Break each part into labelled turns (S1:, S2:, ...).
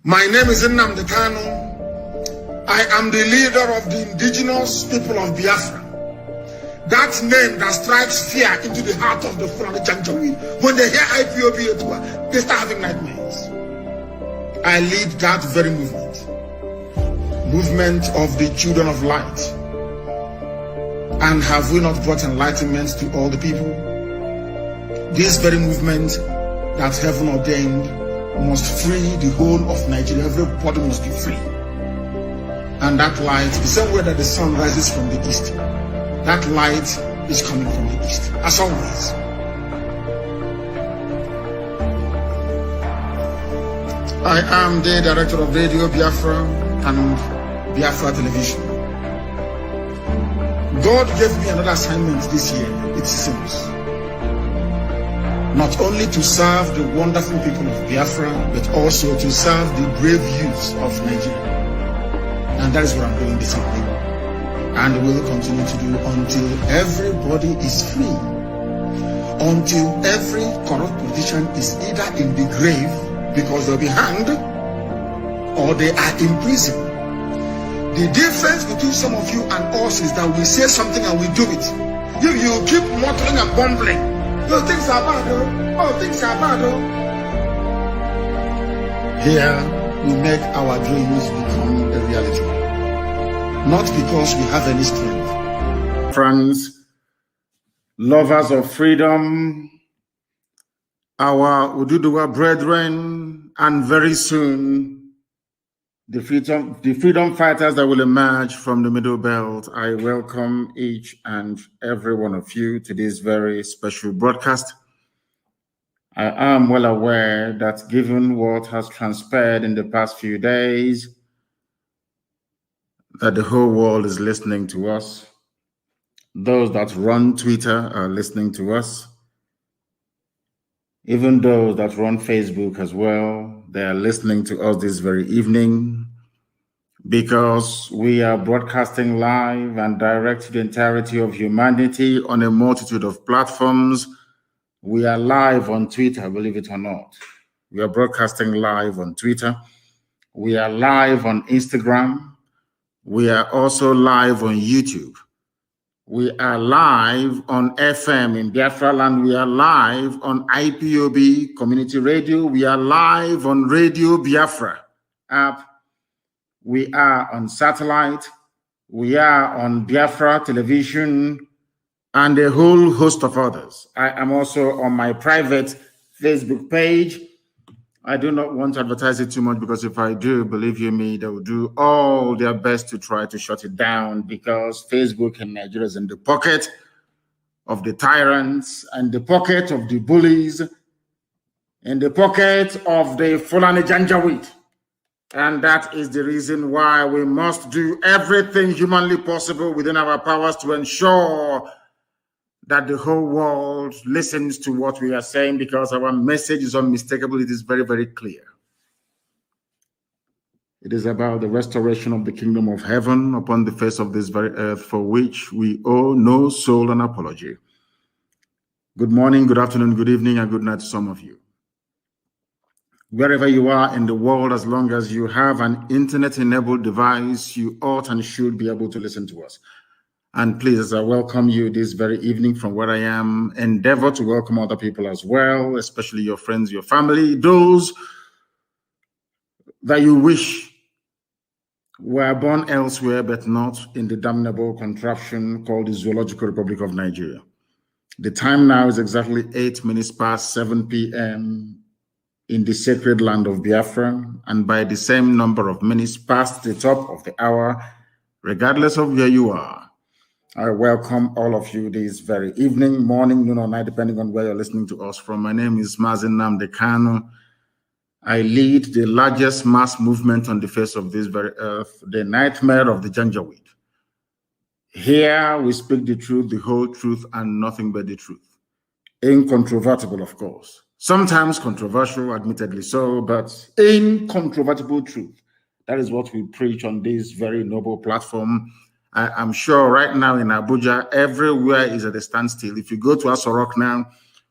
S1: My name is Nnamdi Kanu. I am the leader of the indigenous people of Biafra. That name that strikes fear into the heart of the Fulani Janjaweed. When they hear IPOB, they start having nightmares. I lead that very movement of the children of light. And have we not brought enlightenment to all the people? This very movement that heaven ordained must free the whole of Nigeria. Everybody must be free. And that light, the same way that the sun rises from the east, that light is coming from the east, as always. I am the director of Radio Biafra and Biafra Television. God gave me another assignment this year, it seems. Not only to serve the wonderful people of Biafra, but also to serve the brave youths of Nigeria. And that is what I'm doing this evening. And will continue to do until everybody is free. Until every corrupt politician is either in the grave because they'll be hanged or they are in prison. The difference between some of you and us is that we say something and we do it. You keep muttering and bumbling. Oh, things are bad, oh. Oh, things are bad, oh. Here, we make our dreams become a reality. Not because we have any strength. Friends, lovers of freedom, our Ududuwa brethren, and very soon, the freedom fighters that will emerge from the Middle Belt, I welcome each and every one of you to this very special broadcast. I am well aware that given what has transpired in the past few days, that the whole world is listening to us. Those that run Twitter are listening to us. Even those that run Facebook as well, they are listening to us this very evening because we are broadcasting live and direct to the entirety of humanity on a multitude of platforms. We are live on Twitter, believe it or not. We are broadcasting live on Twitter. We are live on Instagram. We are also live on YouTube. We are live on FM in Biafra land. We are live on IPOB Community Radio. We are live on Radio Biafra app. We are on satellite. We are on Biafra Television and a whole host of others. I am also on my private Facebook page. I do not want to advertise it too much because if I do, believe you me, they will do all their best to try to shut it down because Facebook in Nigeria is in the pocket of the tyrants and the pocket of the bullies, in the pocket of the Fulani Janjaweed. And that is the reason why we must do everything humanly possible within our powers to ensure that the whole world listens to what we are saying because our message is unmistakable. It is very, very clear. It is about the restoration of the kingdom of heaven upon the face of this very earth for which we owe no soul an apology. Good morning, good afternoon, good evening, and good night to some of you. Wherever you are in the world, as long as you have an internet-enabled device, you ought and should be able to listen to us. And please, I welcome you this very evening from where I am. Endeavor to welcome other people as well, especially your friends, your family, those that you wish were born elsewhere, but not in the damnable contraption called the Zoological Republic of Nigeria. The time now is exactly 8 minutes past 7 p.m. in the sacred land of Biafra, and by the same number of minutes past the top of the hour, regardless of where you are. I welcome all of you this very evening, morning, noon, or night, depending on where you're listening to us from. My name is Mazi Nnamdi Kanu. I lead the largest mass movement on the face of this very earth, the nightmare of the Janjaweed. Here we speak the truth, the whole truth, and nothing but the truth. Incontrovertible, of course. Sometimes controversial, admittedly so, but incontrovertible truth. That is what we preach on this very noble platform. I'm sure right now in Abuja, everywhere is at a standstill. If you go to Asorok now,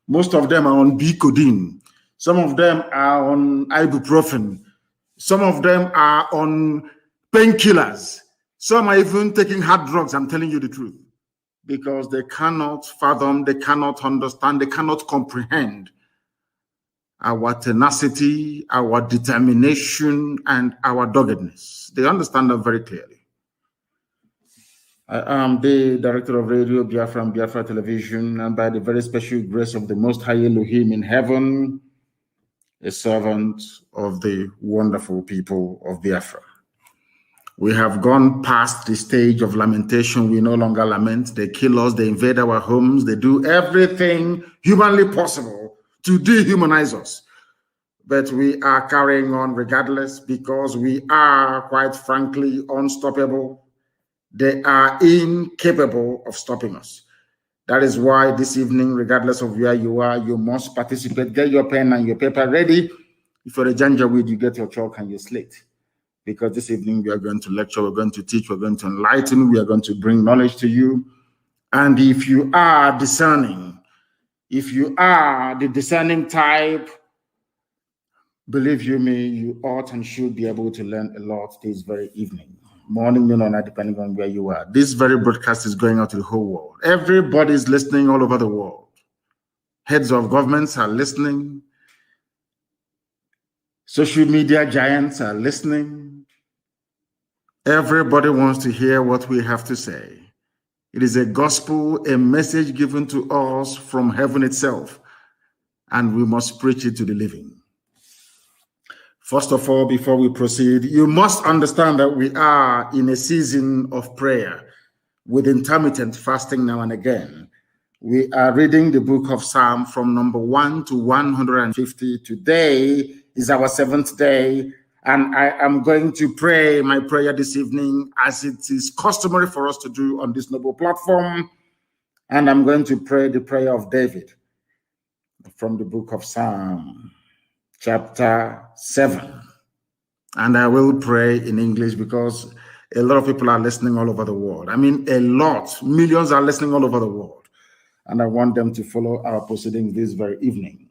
S1: most of them are on Bicodin. Some of them are on ibuprofen. Some of them are on painkillers. Some are even taking hard drugs, I'm telling you the truth, because they cannot fathom, they cannot understand, they cannot comprehend our tenacity, our determination, and our doggedness. They understand that very clearly. I am the director of Radio Biafra and Biafra Television, and by the very special grace of the Most High Elohim in heaven, a servant of the wonderful people of Biafra. We have gone past the stage of lamentation. We no longer lament. They kill us, they invade our homes, they do everything humanly possible to dehumanize us. But we are carrying on regardless, because we are, quite frankly, unstoppable. They are incapable of stopping us. That is why this evening, regardless of where you are, you must participate. Get your pen and your paper ready. If you're a Janjaweed, you get your chalk and your slate. Because this evening we are going to lecture, we're going to teach, we're going to enlighten, we are going to bring knowledge to you. And if you are discerning, if you are the discerning type, believe you me, you ought and should be able to learn a lot this very evening. Morning, noon, or night, depending on where you are. This very broadcast is going out to the whole world. Everybody is listening all over the world. Heads of governments are listening. Social media giants are listening. Everybody wants to hear what we have to say. It is a gospel, a message given to us from heaven itself, and we must preach it to the living. First of all, before we proceed, you must understand that we are in a season of prayer with intermittent fasting now and again. We are reading the book of Psalm from number 1 to 150. Today is our 7th day, and I am going to pray my prayer this evening as it is customary for us to do on this noble platform. And I'm going to pray the prayer of David from the book of Psalm, chapter 7. And I will pray in English because a lot of people are listening all over the world. I mean, a lot. Millions are listening all over the world. And I want them to follow our proceedings this very evening.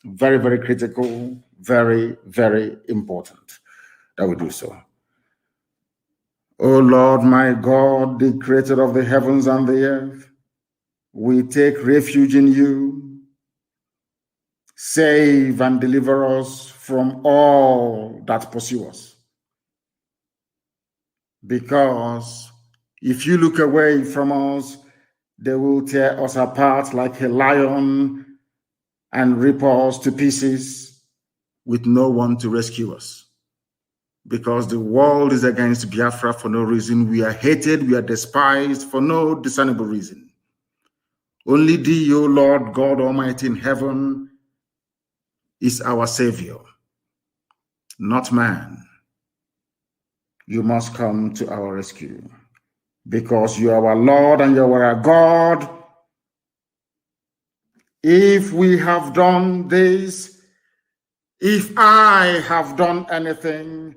S1: Very, very critical, very, very important that we do so. O Lord, my God, the creator of the heavens and the earth, we take refuge in you. Save and deliver us from all that pursue us. Because if you look away from us, they will tear us apart like a lion and rip us to pieces with no one to rescue us. Because the world is against Biafra for no reason. We are hated, we are despised for no discernible reason. Only thee, O Lord God Almighty in heaven, is our Savior, not man. You must come to our rescue because you are our Lord and you are our God. If we have done this, if I have done anything,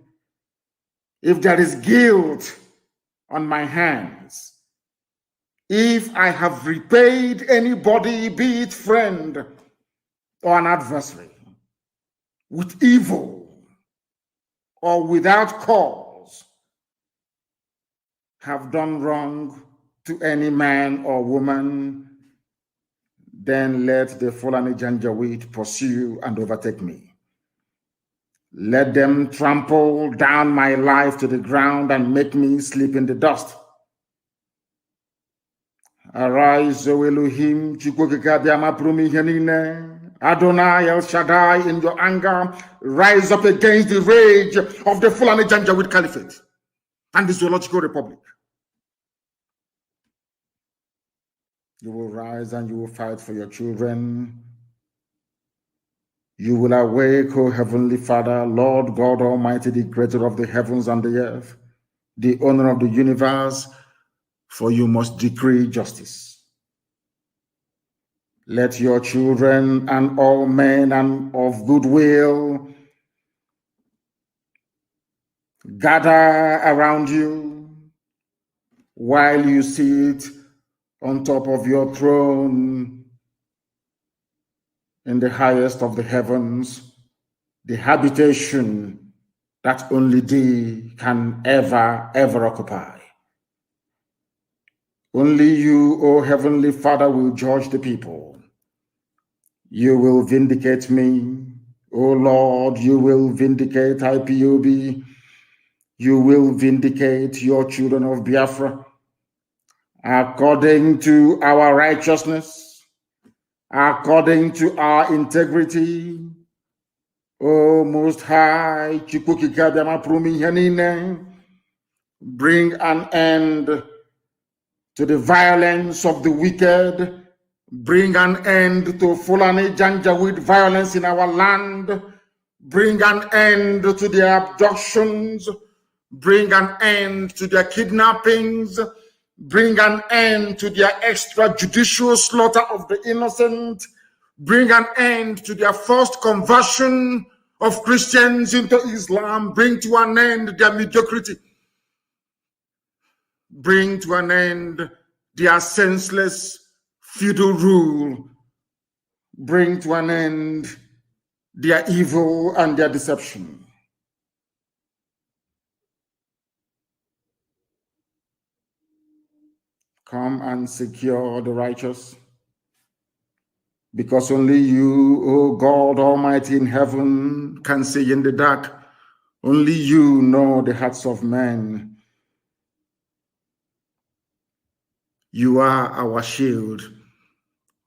S1: if there is guilt on my hands, if I have repaid anybody, be it friend or an adversary, with evil or without cause, have done wrong to any man or woman, then let the Fulani Janjaweed pursue and overtake me. Let them trample down my life to the ground and make me sleep in the dust. Arise, O Elohim, Adonai El Shaddai, in your anger, rise up against the rage of the Fulani Janjaweed Caliphate and the Zoological Republic. You will rise and you will fight for your children. You will awake, O Heavenly Father, Lord God Almighty, the creator of the heavens and the earth, the owner of the universe, for you must decree justice. Let your children and all men and of goodwill gather around you while you sit on top of your throne in the highest of the heavens, the habitation that only thee can ever occupy. Only you, O Heavenly Father, will judge the people. You will vindicate me. O Lord, you will vindicate IPOB. You will vindicate your children of Biafra according to our righteousness, according to our integrity. O Most High, bring an end to the violence of the wicked. Bring an end to Fulani Janjaweed violence in our land. Bring an end to their abductions. Bring an end to their kidnappings. Bring an end to their extrajudicial slaughter of the innocent. Bring an end to their forced conversion of Christians into Islam. Bring to an end their mediocrity. Bring to an end their senseless feudal rule. Bring to an end their evil and their deception. Come and secure the righteous, because only you, O God Almighty in heaven, can see in the dark. Only you know the hearts of men. You are our shield.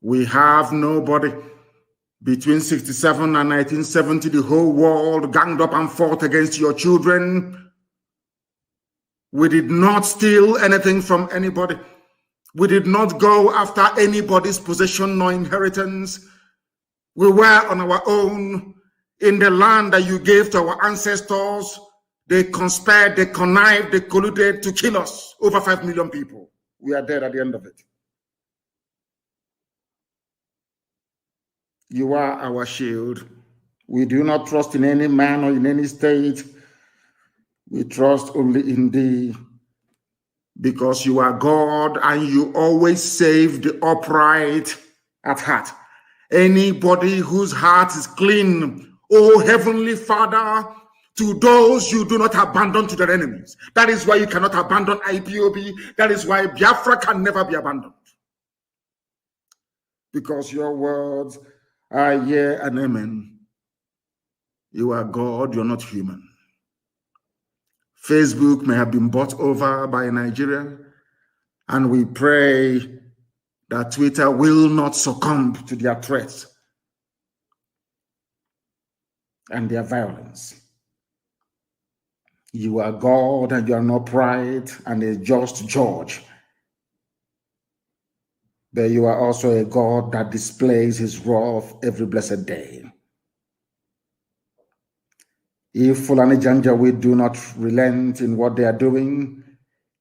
S1: We have nobody. Between 67 and 1970, the whole world ganged up and fought against your children. We did not steal anything from anybody. We did not go after anybody's possession nor inheritance. We were on our own in the land that you gave to our ancestors. They conspired, they connived, they colluded to kill us. Over 5 million people. We are dead at the end of it. You are our shield. We do not trust in any man or in any state. We trust only in thee, because you are God and you always save the upright at heart. Anybody whose heart is clean, O Heavenly Father, to those you do not abandon to their enemies. That is why you cannot abandon IPOB. That is why Biafra can never be abandoned. Because your words are yea and amen. You are God, you're not human. Facebook may have been bought over by Nigeria, and we pray that Twitter will not succumb to their threats and their violence. You are God, and you are not upright and a just judge. But you are also a God that displays his wrath every blessed day. If Fulani Janjaweed do not relent in what they are doing,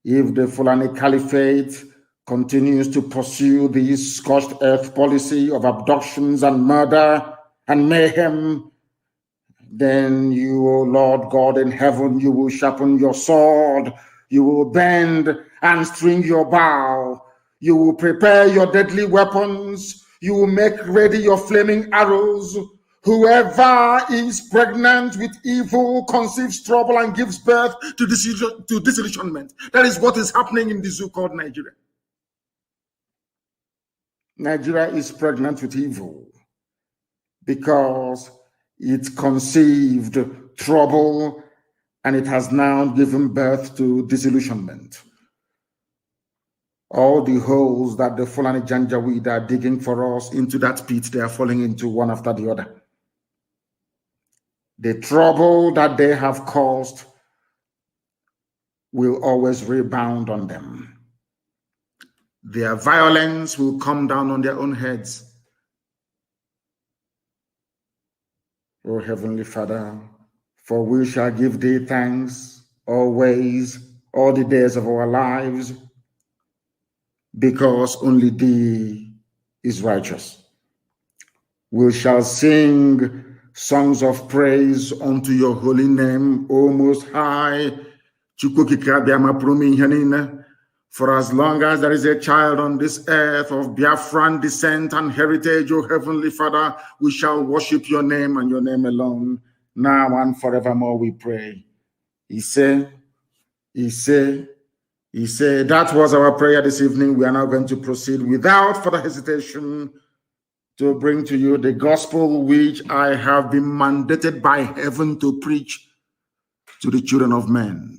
S1: if the Fulani Caliphate continues to pursue this scorched earth policy of abductions and murder and mayhem, then you, O Lord God in heaven, you will sharpen your sword, you will bend and string your bow, you will prepare your deadly weapons, you will make ready your flaming arrows. Whoever is pregnant with evil conceives trouble and gives birth to disillusionment. That is what is happening in the zoo called Nigeria. Nigeria is pregnant with evil because it conceived trouble and it has now given birth to disillusionment. All the holes that the Fulani Janjaweed are digging for us into that pit, they are falling into one after the other. The trouble that they have caused will always rebound on them. Their violence will come down on their own heads. O Heavenly Father, for we shall give thee thanks always, all the days of our lives, because only thee is righteous. We shall sing songs of praise unto your holy name, O Most High. For as long as there is a child on this earth of Biafran descent and heritage, O Heavenly Father, we shall worship your name and your name alone. now and forevermore we pray. He said, that was our prayer this evening. We are now going to proceed without further hesitation to bring to you the gospel which I have been mandated by heaven to preach to the children of men.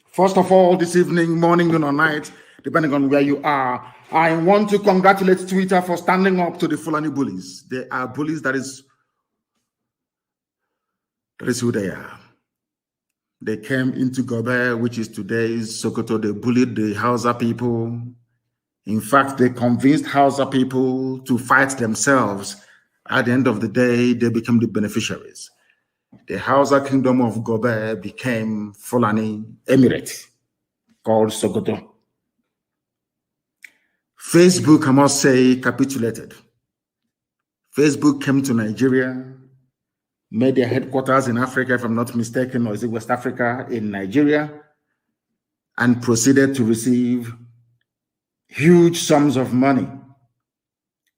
S1: First of all, this evening, morning, or night, depending on where you are, I want to congratulate Twitter for standing up to the Fulani bullies. They are bullies, that is who they are. They came into Gobe, which is today's Sokoto. They bullied the Hausa people. In fact, they convinced Hausa people to fight themselves. At the end of the day, they became the beneficiaries. The Hausa kingdom of Gobe became Fulani Emirate, called Sokoto. Facebook, I must say, capitulated. Facebook came to Nigeria, made their headquarters in Africa, if I'm not mistaken, or is it West Africa, in Nigeria, and proceeded to receive huge sums of money.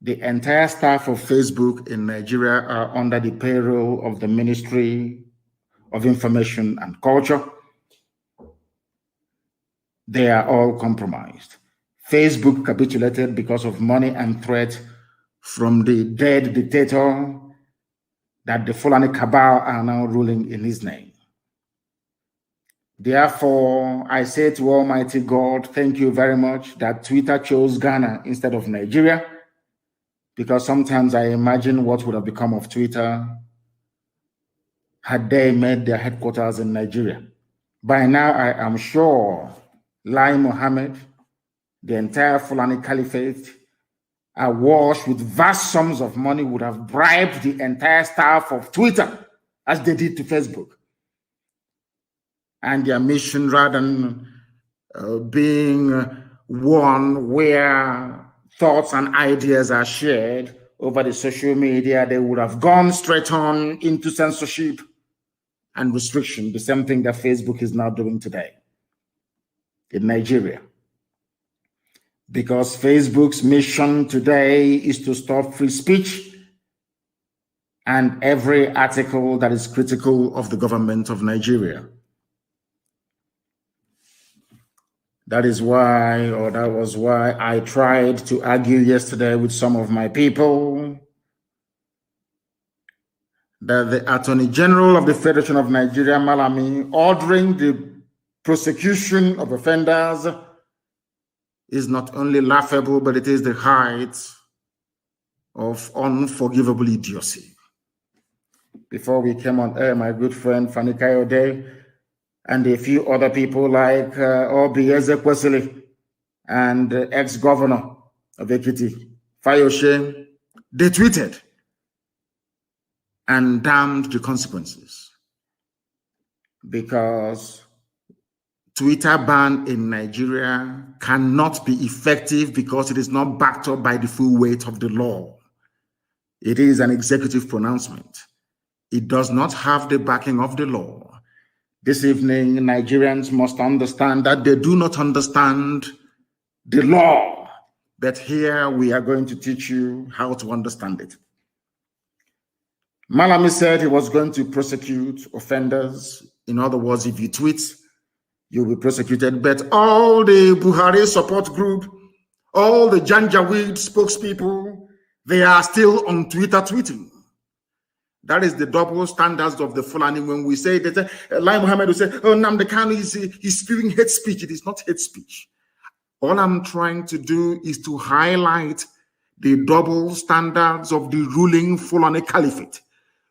S1: The entire staff of Facebook in Nigeria are under the payroll of the Ministry of Information and Culture. They are all compromised. Facebook capitulated because of money and threat from the dead dictator that the Fulani cabal are now ruling in his name. Therefore, I say to Almighty God, thank you very much that Twitter chose Ghana instead of Nigeria, because sometimes I imagine what would have become of Twitter had they made their headquarters in Nigeria. By now, I am sure Lai Mohammed, the entire Fulani Caliphate, awash with vast sums of money, would have bribed the entire staff of Twitter as they did to Facebook. And their mission, rather than being one where thoughts and ideas are shared over the social media, they would have gone straight on into censorship and restriction, the same thing that Facebook is now doing today in Nigeria. Because Facebook's mission today is to stop free speech and every article that is critical of the government of Nigeria. That is why, or that was why I tried to argue yesterday with some of my people that the Attorney General of the Federation of Nigeria, Malami, ordering the prosecution of offenders is not only laughable, but it is the height of unforgivable idiocy. Before we came on air, my good friend Fani Kayode and a few other people like Obi Ezekwesili and ex-governor of Ekiti, Fayoshe, they tweeted and damned the consequences, because Twitter ban in Nigeria cannot be effective because it is not backed up by the full weight of the law. It is an executive pronouncement. It does not have the backing of the law. This evening, Nigerians must understand that they do not understand the law, but here we are going to teach you how to understand it. Malami said he was going to prosecute offenders. In other words, if you tweet, you'll be prosecuted. But all the Buhari support group, all the Janjaweed spokespeople, they are still on Twitter tweeting. That is the double standards of the Fulani. When we say that, Lai Mohammed will say, oh, Nnamdi Kanu is spewing hate speech. It is not hate speech. All I'm trying to do is to highlight the double standards of the ruling Fulani Caliphate.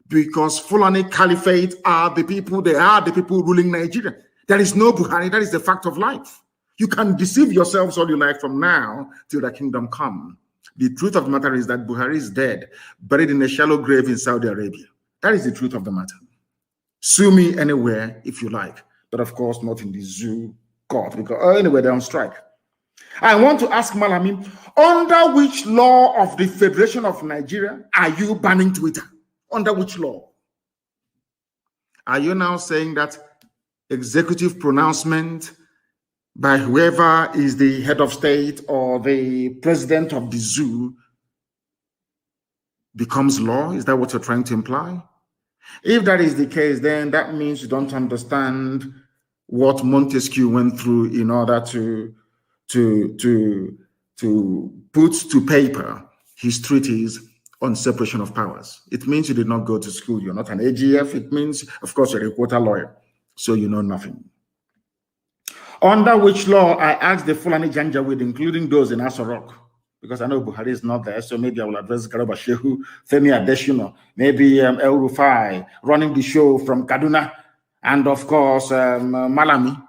S1: Because Fulani Caliphate are the people, they are the people ruling Nigeria. There is no Buhari. That is the fact of life. You can deceive yourselves all you like from now till the kingdom come. The truth of the matter is that Buhari is dead, buried in a shallow grave in Saudi Arabia. That is the truth of the matter. Sue me anywhere if you like, but of course not in the zoo court, because anyway, they're on strike. I want to ask Malami, under which law of the Federation of Nigeria are you banning Twitter? Under which law? Are you now saying that executive pronouncement by whoever is the head of state or the president of the zoo becomes law? Is that what you're trying to imply? If that is the case, then that means you don't understand what Montesquieu went through in order to put to paper his treatise on separation of powers. It means you did not go to school. You're not an AGF. It means, of course, you're a quota lawyer, so you know nothing. Under which law I asked the Fulani Janjaweed, including those in Asorok, because I know Buhari is not there, so maybe I will address Garba Shehu, Femi Adesina, maybe El Rufai, running the show from Kaduna, and of course, Malami.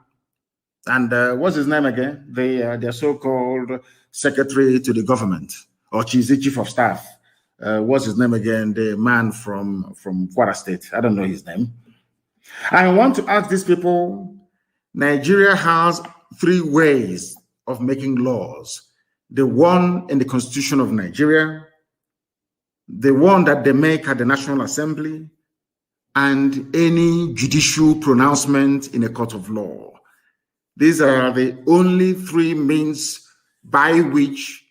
S1: And what's his name again? Their so-called secretary to the government, or chief of staff. What's his name again? The man from Kwara State. I don't know his name. I want to ask these people, Nigeria has 3 ways of making laws. The one in the Constitution of Nigeria, the one that they make at the National Assembly, and any judicial pronouncement in a court of law. These are the only 3 means by which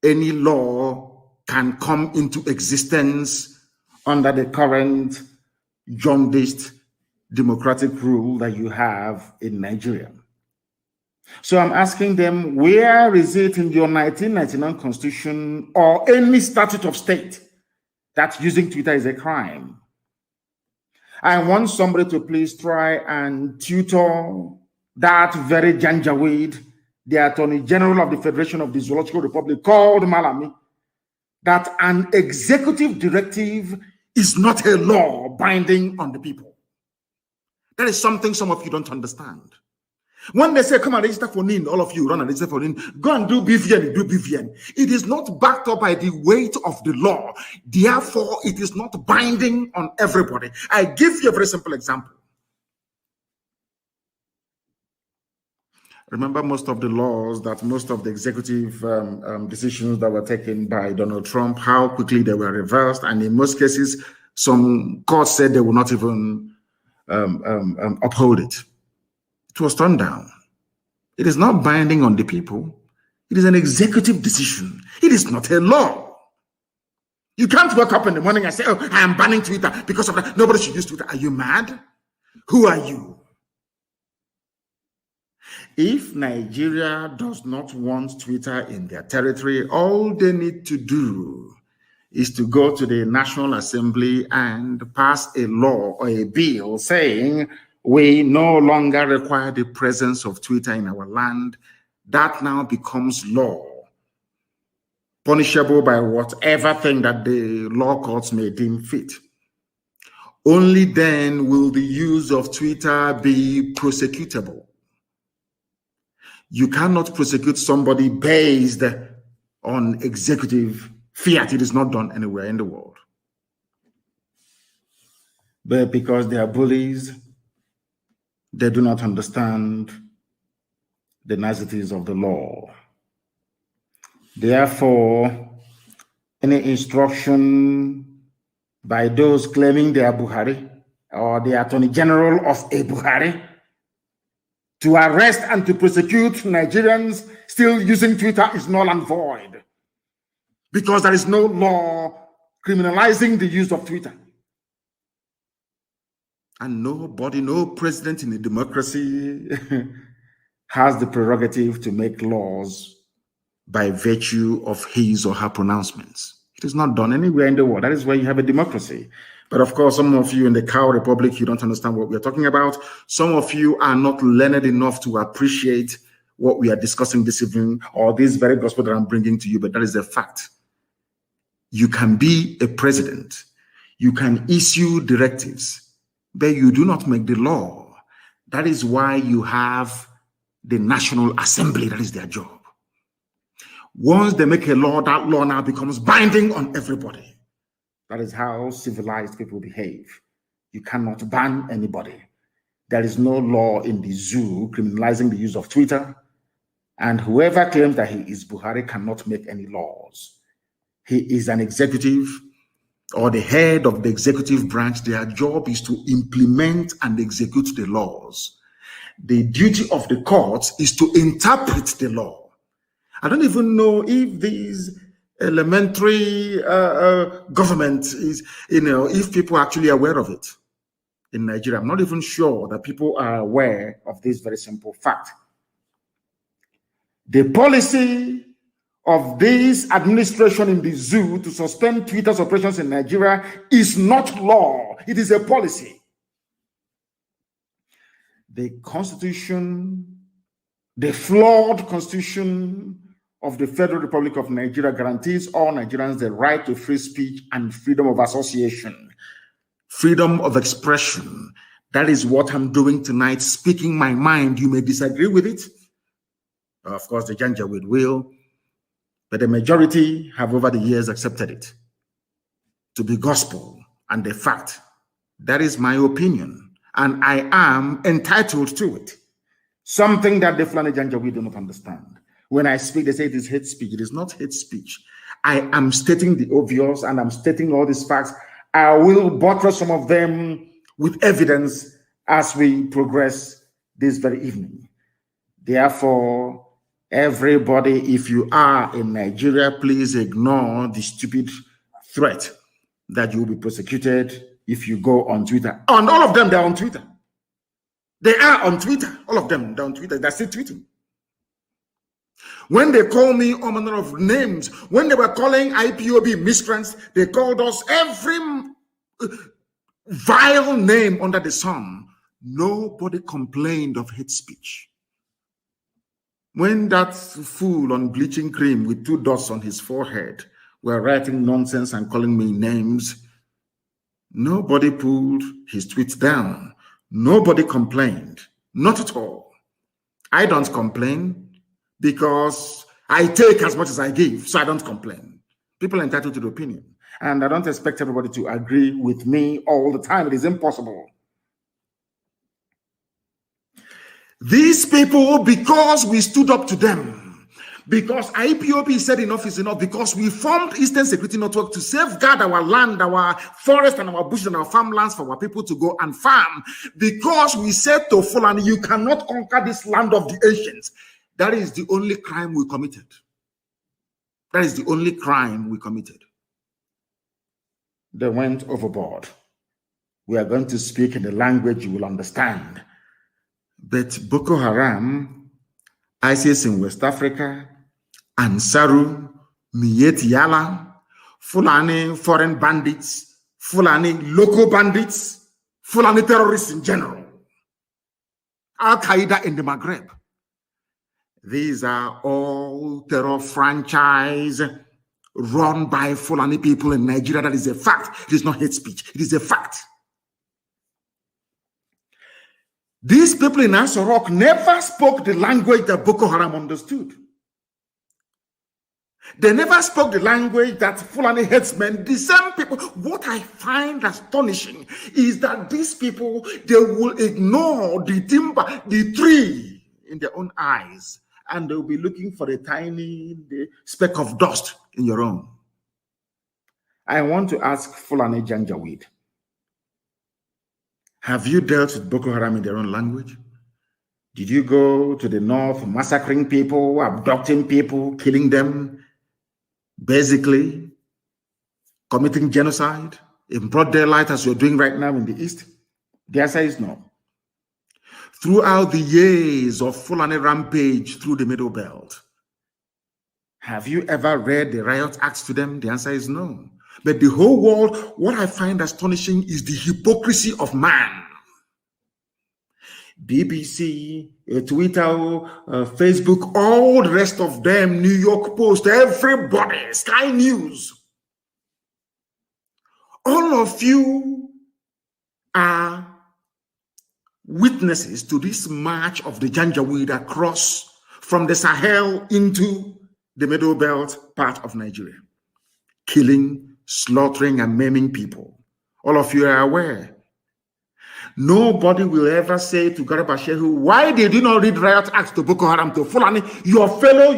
S1: any law can come into existence under the current jaundiced democratic rule that you have in Nigeria. So I'm asking them, where is it in your 1999 Constitution or any statute of state that using Twitter is a crime? I want somebody to please try and tutor that very Janjaweed, the Attorney General of the Federation of the Zoological Republic, called Malami, that an executive directive is not a law binding on the people. That is something some of you don't understand. When they say, come and register for NIN, all of you run and register for NIN, go and do BVN, do BVN. It is not backed up by the weight of the law. Therefore, it is not binding on everybody. I give you a very simple example. Remember most of the laws, that most of the executive decisions that were taken by Donald Trump, how quickly they were reversed. And in most cases, some courts said they will not even uphold it. It was turned down. It is not binding on the people. It is an executive decision. It is not a law. You can't wake up in the morning and say, oh, I am banning Twitter because of that. Nobody should use Twitter. Are you mad? Who are you? If Nigeria does not want Twitter in their territory, all they need to do is to go to the National Assembly and pass a law or a bill saying we no longer require the presence of Twitter in our land. That now becomes law, punishable by whatever thing that the law courts may deem fit. Only then will the use of Twitter be prosecutable. You cannot prosecute somebody based on executive fiat. It is not done anywhere in the world. But because they are bullies, they do not understand the niceties of the law. Therefore, any instruction by those claiming they are Buhari or the Attorney General of a Buhari to arrest and to prosecute Nigerians still using Twitter is null and void, because there is no law criminalizing the use of Twitter. And nobody, no president in a democracy has the prerogative to make laws by virtue of his or her pronouncements. It is not done anywhere in the world. That is why you have a democracy. But of course, some of you in the Cow Republic, you don't understand what we're talking about. Some of you are not learned enough to appreciate what we are discussing this evening, or this very gospel that I'm bringing to you, but that is a fact. You can be a president, you can issue directives, but you do not make the law. That is why you have the National Assembly. That is their job. Once they make a law, that law now becomes binding on everybody. That is how civilized people behave. You cannot ban anybody. There is no law in the zoo criminalizing the use of Twitter. And whoever claims that he is Buhari cannot make any laws. He is an executive or the head of the executive branch. Their job is to implement and execute the laws. The duty of the courts is to interpret the law. I don't even know if these elementary government is, if people are actually aware of it in Nigeria. I'm not even sure that people are aware of this very simple fact. The policy of this administration in the zoo to suspend Twitter's operations in Nigeria is not law. It is a policy. The Constitution, the flawed Constitution of the Federal Republic of Nigeria guarantees all Nigerians the right to free speech and freedom of association, freedom of expression. That is what I'm doing tonight, speaking my mind. You may disagree with it. Of course, the Janjaweed will, but the majority have over the years accepted it to be gospel and the fact. That is my opinion, and I am entitled to it. Something that the Fulani Janjaweed do not understand. When I speak, they say it is hate speech. It is not hate speech. I am stating the obvious, and I'm stating all these facts. I will buttress some of them with evidence as we progress this very evening. Therefore, everybody, if you are in Nigeria, please ignore the stupid threat that you will be prosecuted if you go on Twitter. And all of them, they're on Twitter. They are on Twitter. All of them, they're on Twitter. They're still tweeting. When they call me all manner of names, when they were calling IPOB miscreants, they called us every vile name under the sun. Nobody complained of hate speech. When that fool on bleaching cream with 2 dots on his forehead were writing nonsense and calling me names, nobody pulled his tweets down. Nobody complained. Not at all. I don't complain because I take as much as I give, so I don't complain. People are entitled to the opinion. And I don't expect everybody to agree with me all the time. It is impossible. These people, because we stood up to them, because IPOB said enough is enough, because we formed Eastern Security Network to safeguard our land, our forest, and our bushes, and our farmlands for our people to go and farm, because we said to Fulani, you cannot conquer this land of the ancients. That is the only crime we committed. That is the only crime we committed. They went overboard. We are going to speak in the language you will understand. But Boko Haram, ISIS in West Africa, Ansaru, Miet Yala, Fulani foreign bandits, Fulani local bandits, Fulani terrorists in general, Al-Qaeda in the Maghreb. These are all terror franchise run by Fulani people in Nigeria. That is a fact. It is not hate speech. It is a fact. These people in Asorok never spoke the language that Boko Haram understood. They never spoke the language that Fulani headsmen, the same people. What I find astonishing is that these people, they will ignore the timber, the tree in their own eyes, and they'll be looking for a tiny speck of dust in your own. I want to ask Fulani Janjaweed, have you dealt with Boko Haram in their own language? Did you go to the north massacring people, abducting people, killing them, basically committing genocide in broad daylight as you're doing right now in the east? The answer is no. Throughout the years of Fulani rampage through the Middle Belt, have you ever read the riot acts to them? The answer is no. But the whole world, what I find astonishing is the hypocrisy of man. BBC, Twitter, Facebook, all the rest of them, New York Post, everybody, Sky News. All of you are witnesses to this march of the Janjaweed across from the Sahel into the Middle Belt part of Nigeria, killing, slaughtering, and maiming people. All of you are aware. Nobody will ever say to Garba Shehu, why did you not read riot acts to Boko Haram, to Fulani, your fellow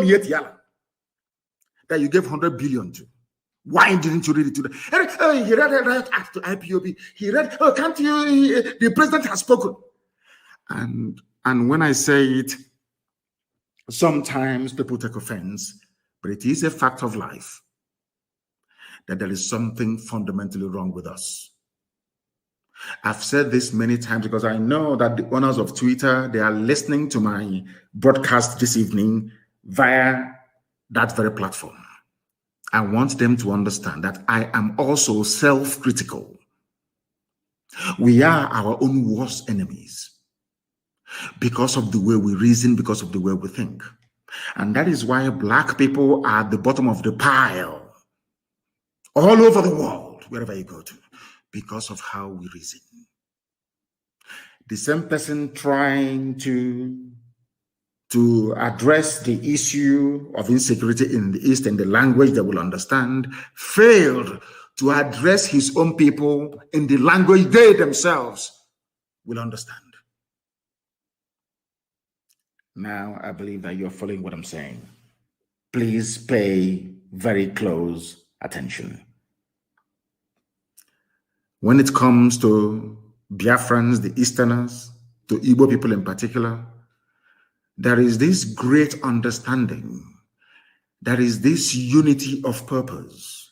S1: Miet Yala, that you gave 100 billion to? Why didn't you read it to them? He read a riot act to IPOB. He read, can't you? The president has spoken. And when I say it, sometimes people take offense. But it is a fact of life that there is something fundamentally wrong with us. I've said this many times because I know that the owners of Twitter, they are listening to my broadcast this evening via that very platform. I want them to understand that I am also self-critical. We are our own worst enemies because of the way we reason, because of the way we think. And that is why Black people are at the bottom of the pile all over the world, wherever you go to, because of how we reason. The same person trying to address the issue of insecurity in the East in the language they will understand failed to address his own people in the language they themselves will understand. Now, I believe that you're following what I'm saying. Please pay very close attention. When it comes to Biafrans, the Easterners, to Igbo people in particular, there is this great understanding, there is this unity of purpose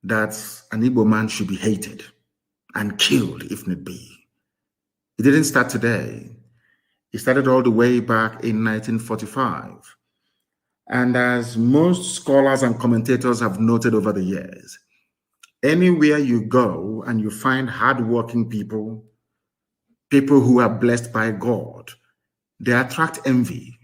S1: that an Igbo man should be hated and killed if need be. It didn't start today. It started all the way back in 1945. And as most scholars and commentators have noted over the years, anywhere you go and you find hardworking people, people who are blessed by God, they attract envy.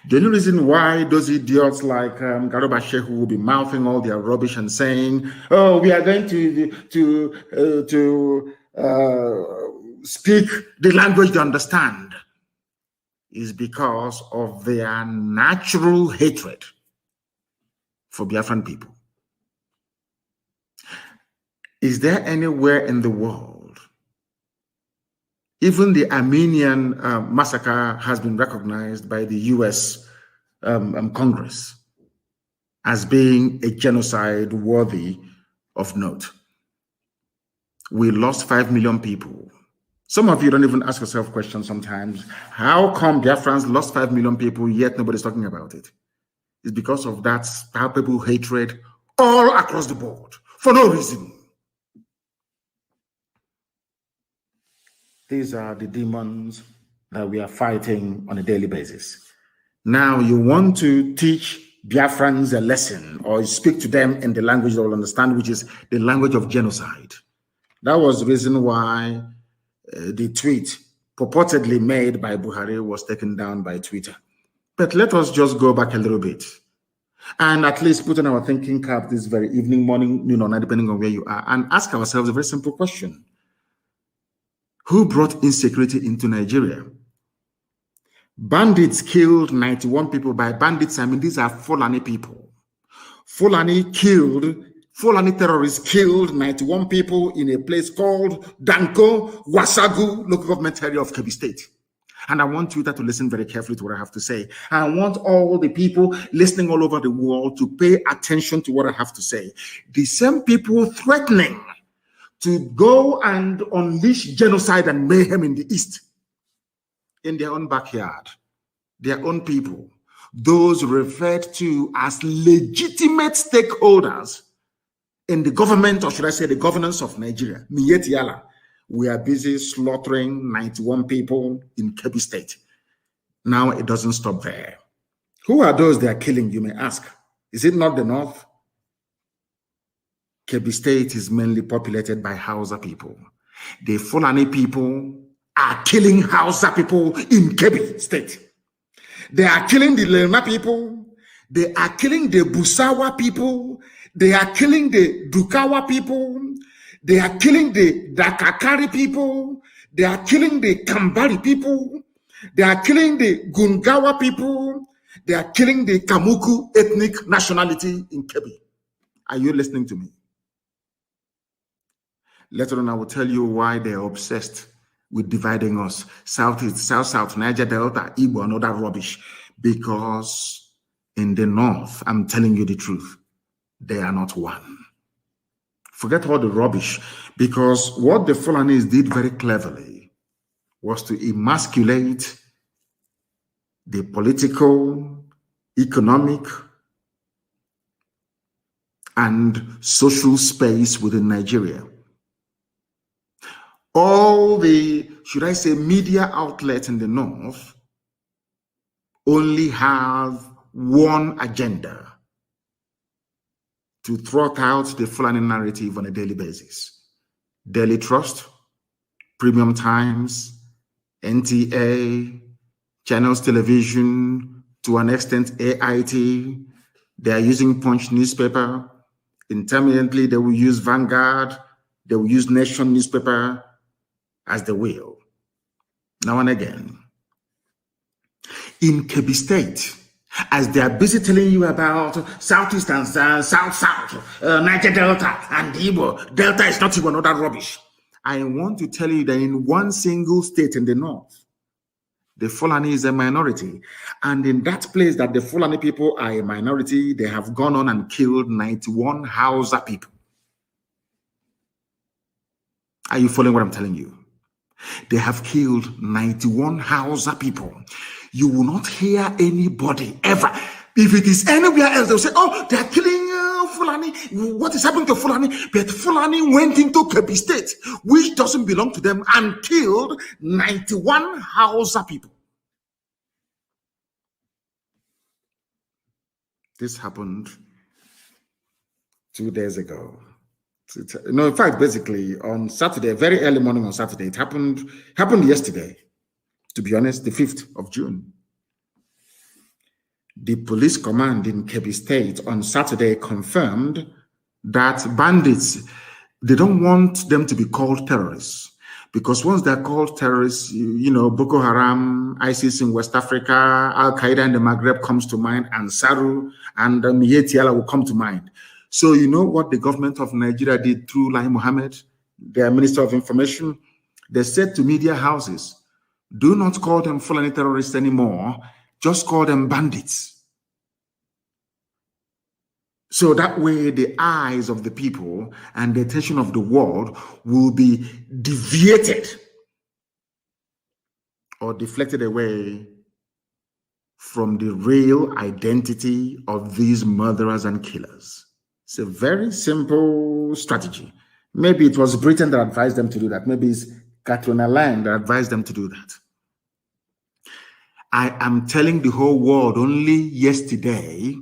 S1: The only reason why those idiots like Garoba Shehu will be mouthing all their rubbish and saying, "Oh, we are going to speak the language they understand," is because of their natural hatred for Biafran people. Is there anywhere in the world, even the Armenian massacre has been recognized by the US Congress as being a genocide worthy of note? We lost 5 million people. Some of you don't even ask yourself questions sometimes. How come Biafrans lost 5 million people yet nobody's talking about it? It's because of that palpable hatred all across the board for no reason. These are the demons that we are fighting on a daily basis. Now, you want to teach Biafrans a lesson or speak to them in the language they will understand, which is the language of genocide. That was the reason why the tweet purportedly made by Buhari was taken down by Twitter. But let us just go back a little bit and at least put on our thinking cap this very evening, morning, noon, or night, depending on where you are, and ask ourselves a very simple question. Who brought insecurity into Nigeria? Bandits killed 91 people. By bandits, I mean these are Fulani people. Fulani terrorists killed 91 people in a place called Danko Wasagu, local government area of Kebbi State. And I want Twitter to listen very carefully to what I have to say. I want all the people listening all over the world to pay attention to what I have to say. The same people threatening to go and unleash genocide and mayhem in the East, in their own backyard, their own people, those referred to as legitimate stakeholders in the government, or should I say the governance of Nigeria, Miyetti Allah, we are busy slaughtering 91 people in Kebbi State. Now it doesn't stop there. Who are those they are killing, you may ask? Is it not the North? Kebbi State is mainly populated by Hausa people. The Fulani people are killing Hausa people in Kebbi State. They are killing the Lerma people. They are killing the Busawa people. They are killing the Dukawa people. They are killing the Dakakari people. They are killing the Kambari people. They are killing the Gungawa people. They are killing the Kamuku ethnic nationality in Kebbi. Are you listening to me? Later on, I will tell you why they're obsessed with dividing us. South-East, South-South, Niger Delta, Igbo, and all that rubbish. Because in the North, I'm telling you the truth, they are not one. Forget all the rubbish. Because what the Fulanis did very cleverly was to emasculate the political, economic, and social space within Nigeria. All the, should I say, media outlets in the north only have one agenda: to throw out the Fulani narrative on a daily basis. Daily Trust, Premium Times, NTA, Channels Television, to an extent AIT. They are using Punch newspaper. Intermittently, they will use Vanguard. They will use Nation newspaper as they will. Now and again. In Kebbi State, as they are busy telling you about Southeast and South, Niger Delta and Igbo. Delta is not even other rubbish. I want to tell you that in one single state in the north, the Fulani is a minority. And in that place that the Fulani people are a minority, they have gone on and killed 91 Hausa people. Are you following what I'm telling you? They have killed 91 Hausa people. You will not hear anybody ever. If it is anywhere else, they'll say, oh, they're killing Fulani. What is happening to Fulani? But Fulani went into Kebbi State, which doesn't belong to them, and killed 91 Hausa people. This happened 2 days ago. No, in fact, basically on Saturday, very early morning on Saturday, it happened yesterday, to be honest, the 5th of June. The police command in Kebbi State on Saturday confirmed that bandits, they don't want them to be called terrorists, because once they're called terrorists, you know, Boko Haram, ISIS in West Africa, Al-Qaeda in the Maghreb comes to mind, and Saru and Mietiala will come to mind. So you know what the government of Nigeria did through Lai Mohammed, their Minister of Information? They said to media houses, do not call them Fulani terrorists anymore, just call them bandits. So that way the eyes of the people and the attention of the world will be deviated or deflected away from the real identity of these murderers and killers. It's a very simple strategy. Maybe it was Britain that advised them to do that. Maybe it's Katrina Land that advised them to do that. I am telling the whole world only yesterday,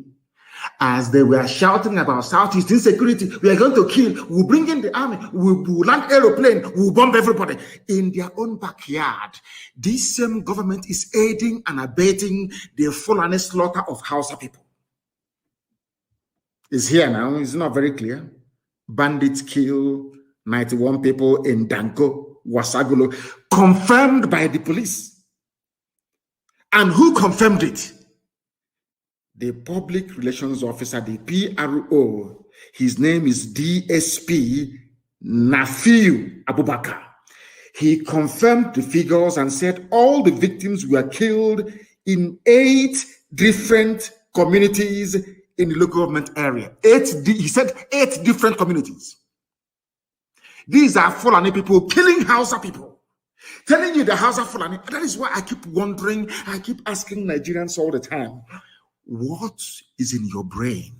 S1: as they were shouting about Southeast insecurity, we are going to kill, we'll bring in the army, we'll land aeroplane, we'll bomb everybody. In their own backyard, this same government is aiding and abetting the Fulani slaughter of Hausa people. It's here now, it's not very clear. Bandits kill 91 people in Danko, Wasagulo, confirmed by the police. And who confirmed it? The public relations officer, the PRO. His name is DSP Nafiu Abubakar. He confirmed the figures and said all the victims were killed in 8 different communities in the local government area. He said 8 different communities. These are Fulani people killing Hausa people. Telling you the Hausa Fulani. That is why I keep wondering, I keep asking Nigerians all the time, what is in your brain?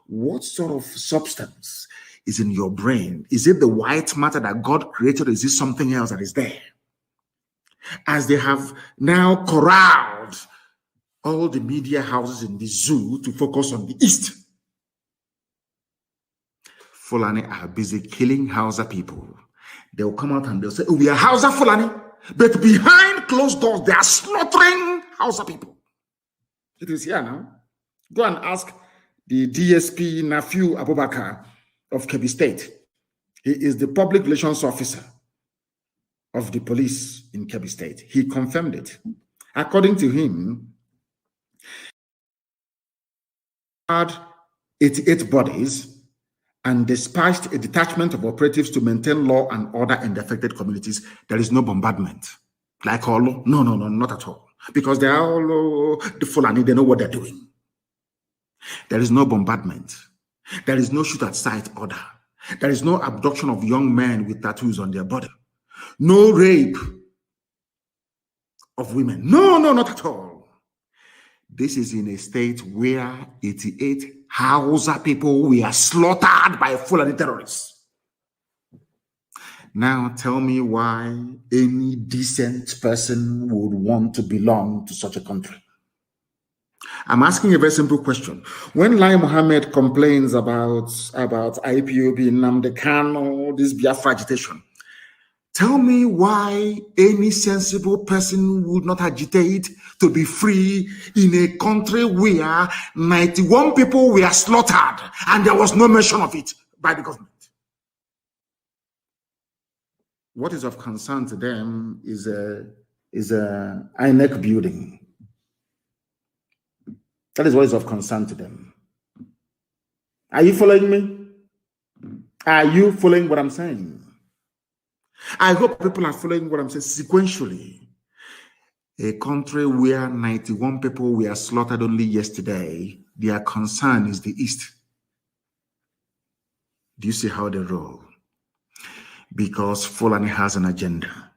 S1: What sort of substance is in your brain? Is it the white matter that God created, or is it something else that is there? As they have now corralled all the media houses in the zoo to focus on the East, Fulani are busy killing Hausa people. They'll come out and they'll say, oh, we are Hausa Fulani, but behind closed doors, they are slaughtering Hausa people. It is here now. Go and ask the DSP Nafiu Abubakar of Kebbi State. He is the public relations officer of the police in Kebbi State. He confirmed it. According to him, had 88 bodies and dispatched a detachment of operatives to maintain law and order in the affected communities. There is no bombardment. Like all, no, not at all. Because they are all the Fulani, they know what they're doing. There is no bombardment. There is no shoot at sight order. There is no abduction of young men with tattoos on their body. No rape of women. No, not at all. This is in a state where 88 Hausa people were slaughtered by Fulani terrorists. Now tell me why any decent person would want to belong to such a country. I'm asking a very simple question. When Lai Mohammed complains about IPOB, Nnamdi Kanu, this Biafra agitation, tell me why any sensible person would not agitate to be free in a country where 91 people were slaughtered and there was no mention of it by the government. What is of concern to them is a INEC building. That is what is of concern to them. Are you following me? Are you following what I'm saying? I hope people are following what I'm saying sequentially. A country where 91 people were slaughtered only yesterday, their concern is the East. Do you see how they roll? Because Fulani has an agenda.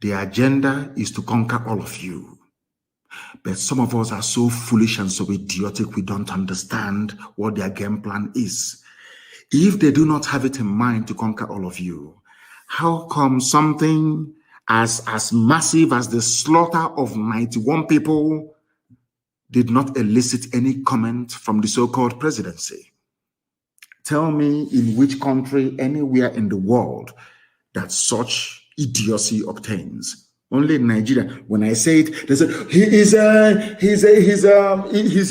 S1: The agenda is to conquer all of you. But some of us are so foolish and so idiotic, we don't understand what their game plan is. If they do not have it in mind to conquer all of you, how come something as massive as the slaughter of 91 people did not elicit any comment from the so-called presidency? Tell me in which country anywhere in the world that such idiocy obtains. Only in Nigeria. When I say it, they say his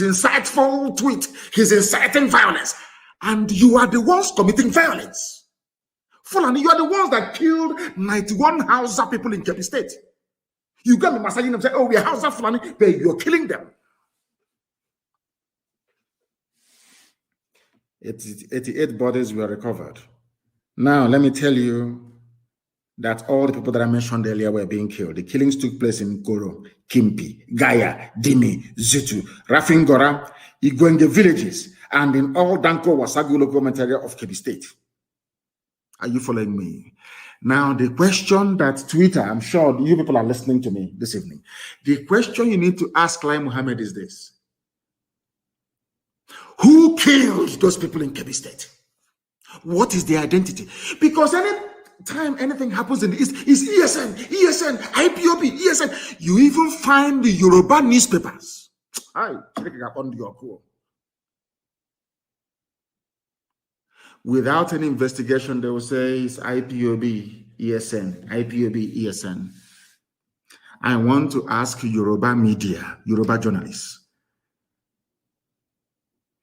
S1: insightful tweet, he's inciting violence, and you are the ones committing violence. Fulani, you are the ones that killed 91 Hausa people in Kebbi State. You got me massaging them, say, "Oh, we are Hausa Fulani," but you're killing them. 88 bodies were recovered. Now, let me tell you that all the people that I mentioned earlier were being killed. The killings took place in Koro, Kimpi, Gaya, Dimi, Zitu, Rafingora, Igwenge villages, and in all Danko Wasagu local government area of Kebbi State. Are you following me? Now, the question that Twitter, I'm sure you people are listening to me this evening. The question you need to ask Lai Mohammed is this: who killed those people in Kebbi State? What is their identity? Because anytime anything happens in the East, it's ESN, IPOB, ESN. You even find the Yoruba newspapers. Without any investigation, they will say it's IPOB, ESN, IPOB, ESN. I want to ask Yoruba media, Yoruba journalists,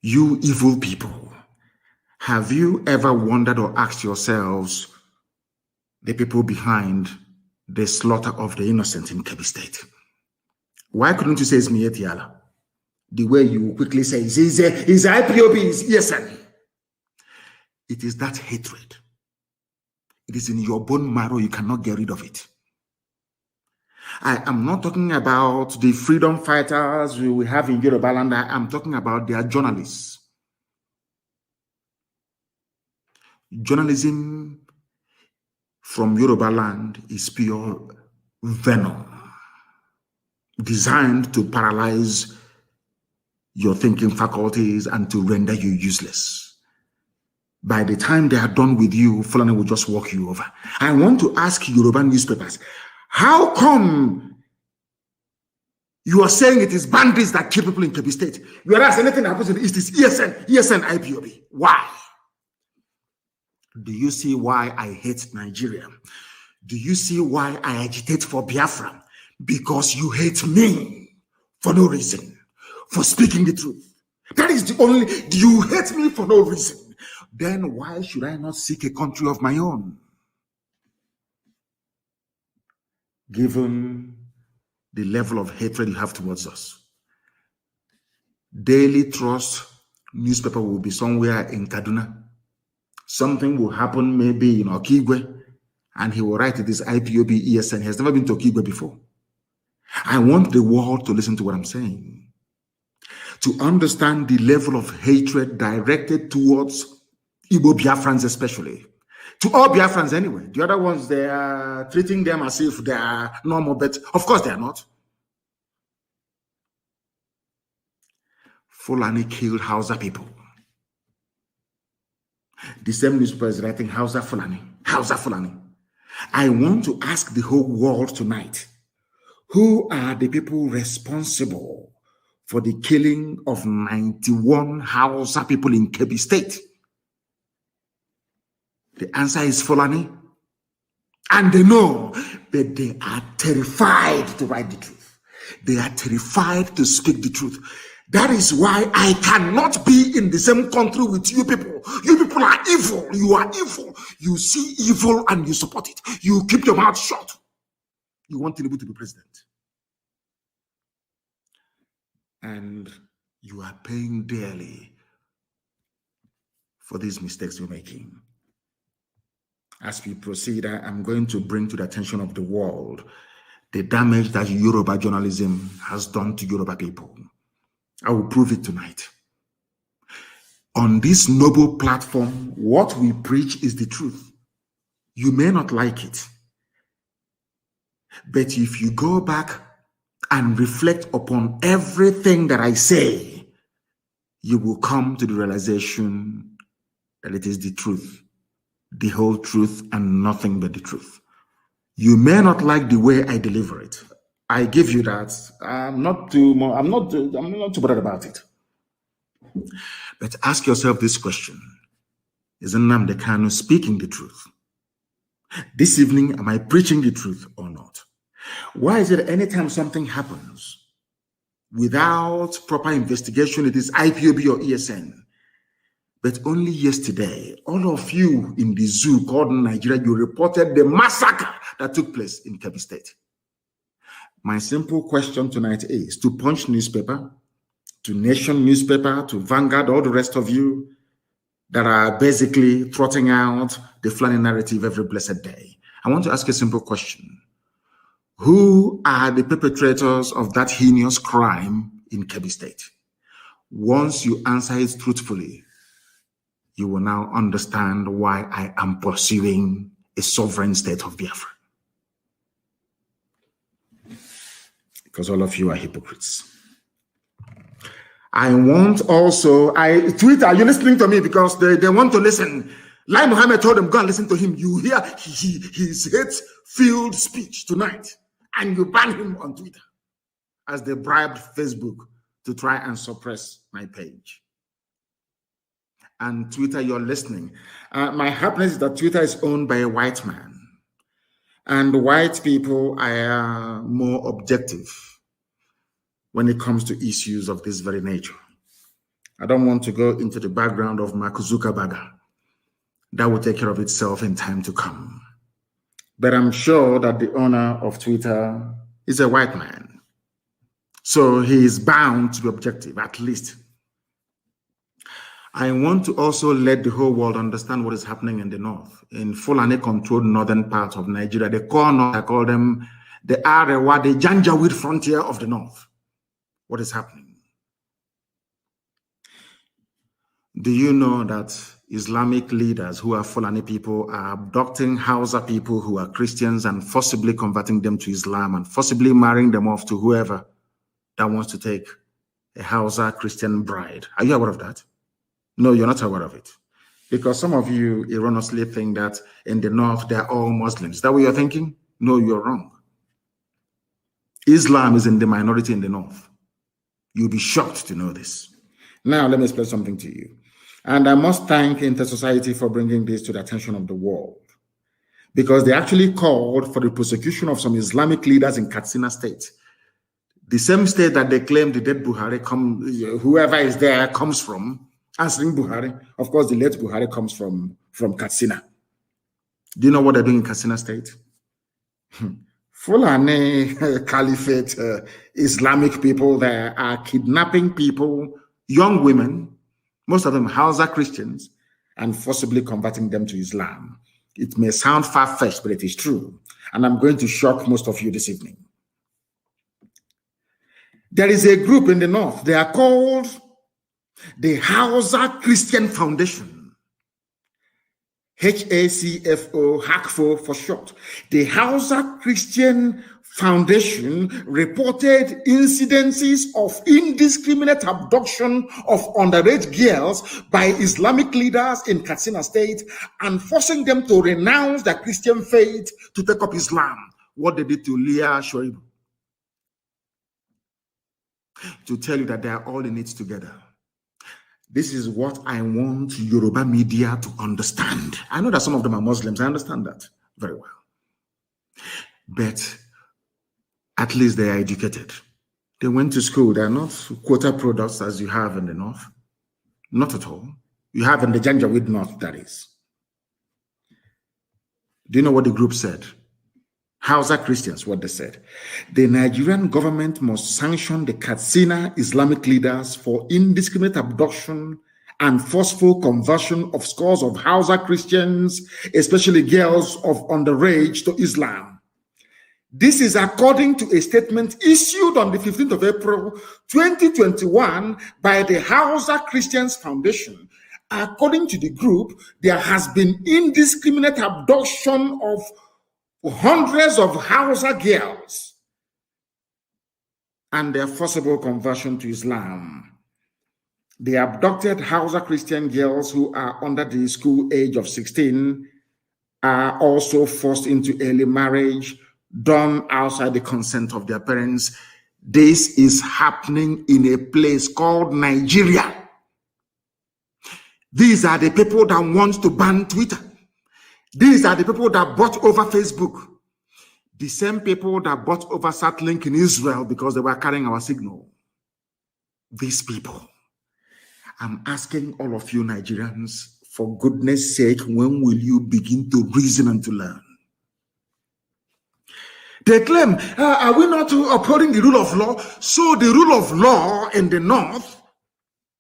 S1: you evil people, have you ever wondered or asked yourselves the people behind the slaughter of the innocent in Kebbi State? Why couldn't you say it's Mietiala? The way you quickly say it's IPOB, it's ESN. It is that hatred. It is in your bone marrow. You cannot get rid of it. I am not talking about the freedom fighters we have in Yoruba land. I am talking about their journalists. Journalism from Yoruba land is pure venom, designed to paralyze your thinking faculties and to render you useless. By the time they are done with you, Fulani will just walk you over. I want to ask Yoruba newspapers, how come you are saying it is bandits that kill people in Kebbi State, whereas anything that happens in the East is ESN, IPOB? Why? Do you see why I hate Nigeria? Do you see why I agitate for Biafra? Because you hate me for no reason, for speaking the truth. That is the only, you hate me for no reason. Then why should I not seek a country of my own? Given the level of hatred you have towards us. Daily Trust newspaper will be somewhere in Kaduna. Something will happen maybe in Okigwe, and he will write this IPOB ESN. He has never been to Okigwe before. I want the world to listen to what I'm saying, to understand the level of hatred directed towards Igbo Biafrans especially. To all Biafrans anyway. The other ones, they are treating them as if they are normal, but of course they are not. Fulani killed Hausa people. The same newspaper is writing Hausa Fulani, Hausa Fulani. I want to ask the whole world tonight, who are the people responsible for the killing of 91 Hausa people in Kebbi State? The answer is Fulani. And they know, but they are terrified to write the truth. They are terrified to speak the truth. That is why I cannot be in the same country with you people. You people are evil. You are evil. You see evil and you support it. You keep your mouth shut. You want Tinubu to be president. And you are paying dearly for these mistakes you're making. As we proceed, I'm going to bring to the attention of the world the damage that Yoruba journalism has done to Yoruba people. I will prove it tonight. On this noble platform, what we preach is the truth. You may not like it, but if you go back and reflect upon everything that I say, you will come to the realization that it is the truth, the whole truth, and nothing but the truth. You may not like the way I deliver it. I give you that. I'm not too bothered about it. But ask yourself this question: is Nnamdi Kanu speaking the truth? This evening, am I preaching the truth or not? Why is it anytime something happens without proper investigation, it is IPOB or ESN? But only yesterday, all of you in the zoo called Nigeria, you reported the massacre that took place in Kebbi State. My simple question tonight is to Punch newspaper, to Nation newspaper, to Vanguard, all the rest of you that are basically trotting out the Fulani narrative every blessed day. I want to ask a simple question. Who are the perpetrators of that heinous crime in Kebbi State? Once you answer it truthfully, you will now understand why I am pursuing a sovereign state of Biafra. Because all of you are hypocrites. I want also, Twitter, are you listening to me? Because they want to listen. Lai Mohammed told them, go and listen to him. You hear his hate-filled speech tonight, and you ban him on Twitter as they bribed Facebook to try and suppress my page. And Twitter, you're listening. My happiness is that Twitter is owned by a white man. And white people are more objective when it comes to issues of this very nature. I don't want to go into the background of Mark Zuckerberg. That will take care of itself in time to come. But I'm sure that the owner of Twitter is a white man. So he is bound to be objective, at least. I want to also let the whole world understand what is happening in the north. In Fulani-controlled northern part of Nigeria, the core north, I call them the Arewa, the Janjaweed frontier of the north. What is happening? Do you know that Islamic leaders who are Fulani people are abducting Hausa people who are Christians and forcibly converting them to Islam and forcibly marrying them off to whoever that wants to take a Hausa Christian bride? Are you aware of that? No, you're not aware of it. Because some of you erroneously think that in the north, they're all Muslims. Is that what you're thinking? No, you're wrong. Islam is in the minority in the north. You'll be shocked to know this. Now, let me explain something to you. And I must thank Inter-Society for bringing this to the attention of the world. Because they actually called for the prosecution of some Islamic leaders in Katsina State. The same state that they claim the dead Buhari, whoever is there, comes from. Answering Buhari. Of course, the late Buhari comes from Katsina. Do you know what they're doing in Katsina State? Fulani Caliphate Islamic people there are kidnapping people, young women, most of them Hausa Christians, and forcibly converting them to Islam. It may sound far-fetched, but it is true. And I'm going to shock most of you this evening. There is a group in the north. They are called the Hausa Christian Foundation. HACFO, HACFO for short. The Hausa Christian Foundation reported incidences of indiscriminate abduction of underage girls by Islamic leaders in Katsina State and forcing them to renounce their Christian faith to take up Islam. What they did to Leah Shoaib. To tell you that they are all in it together. This is what I want Yoruba media to understand. I know that some of them are Muslims. I understand that very well. But at least they are educated. They went to school. They are not quota products as you have in the North. Not at all. You have in the Janjaweed North, that is. Do you know what the group said? Hausa Christians, what they said. The Nigerian government must sanction the Katsina Islamic leaders for indiscriminate abduction and forceful conversion of scores of Hausa Christians, especially girls of underage, to Islam. This is according to a statement issued on the 15th of April, 2021 by the Hausa Christians Foundation. According to the group, there has been indiscriminate abduction of hundreds of Hausa girls and their forcible conversion to Islam. The abducted Hausa Christian girls who are under the school age of 16 are also forced into early marriage, done outside the consent of their parents. This is happening in a place called Nigeria. These are the people that want to ban Twitter. These are the people that bought over Facebook. The same people that bought over Satlink in Israel because they were carrying our signal. These people. I'm asking all of you Nigerians, for goodness sake, when will you begin to reason and to learn? They claim, are we not upholding the rule of law? So the rule of law in the North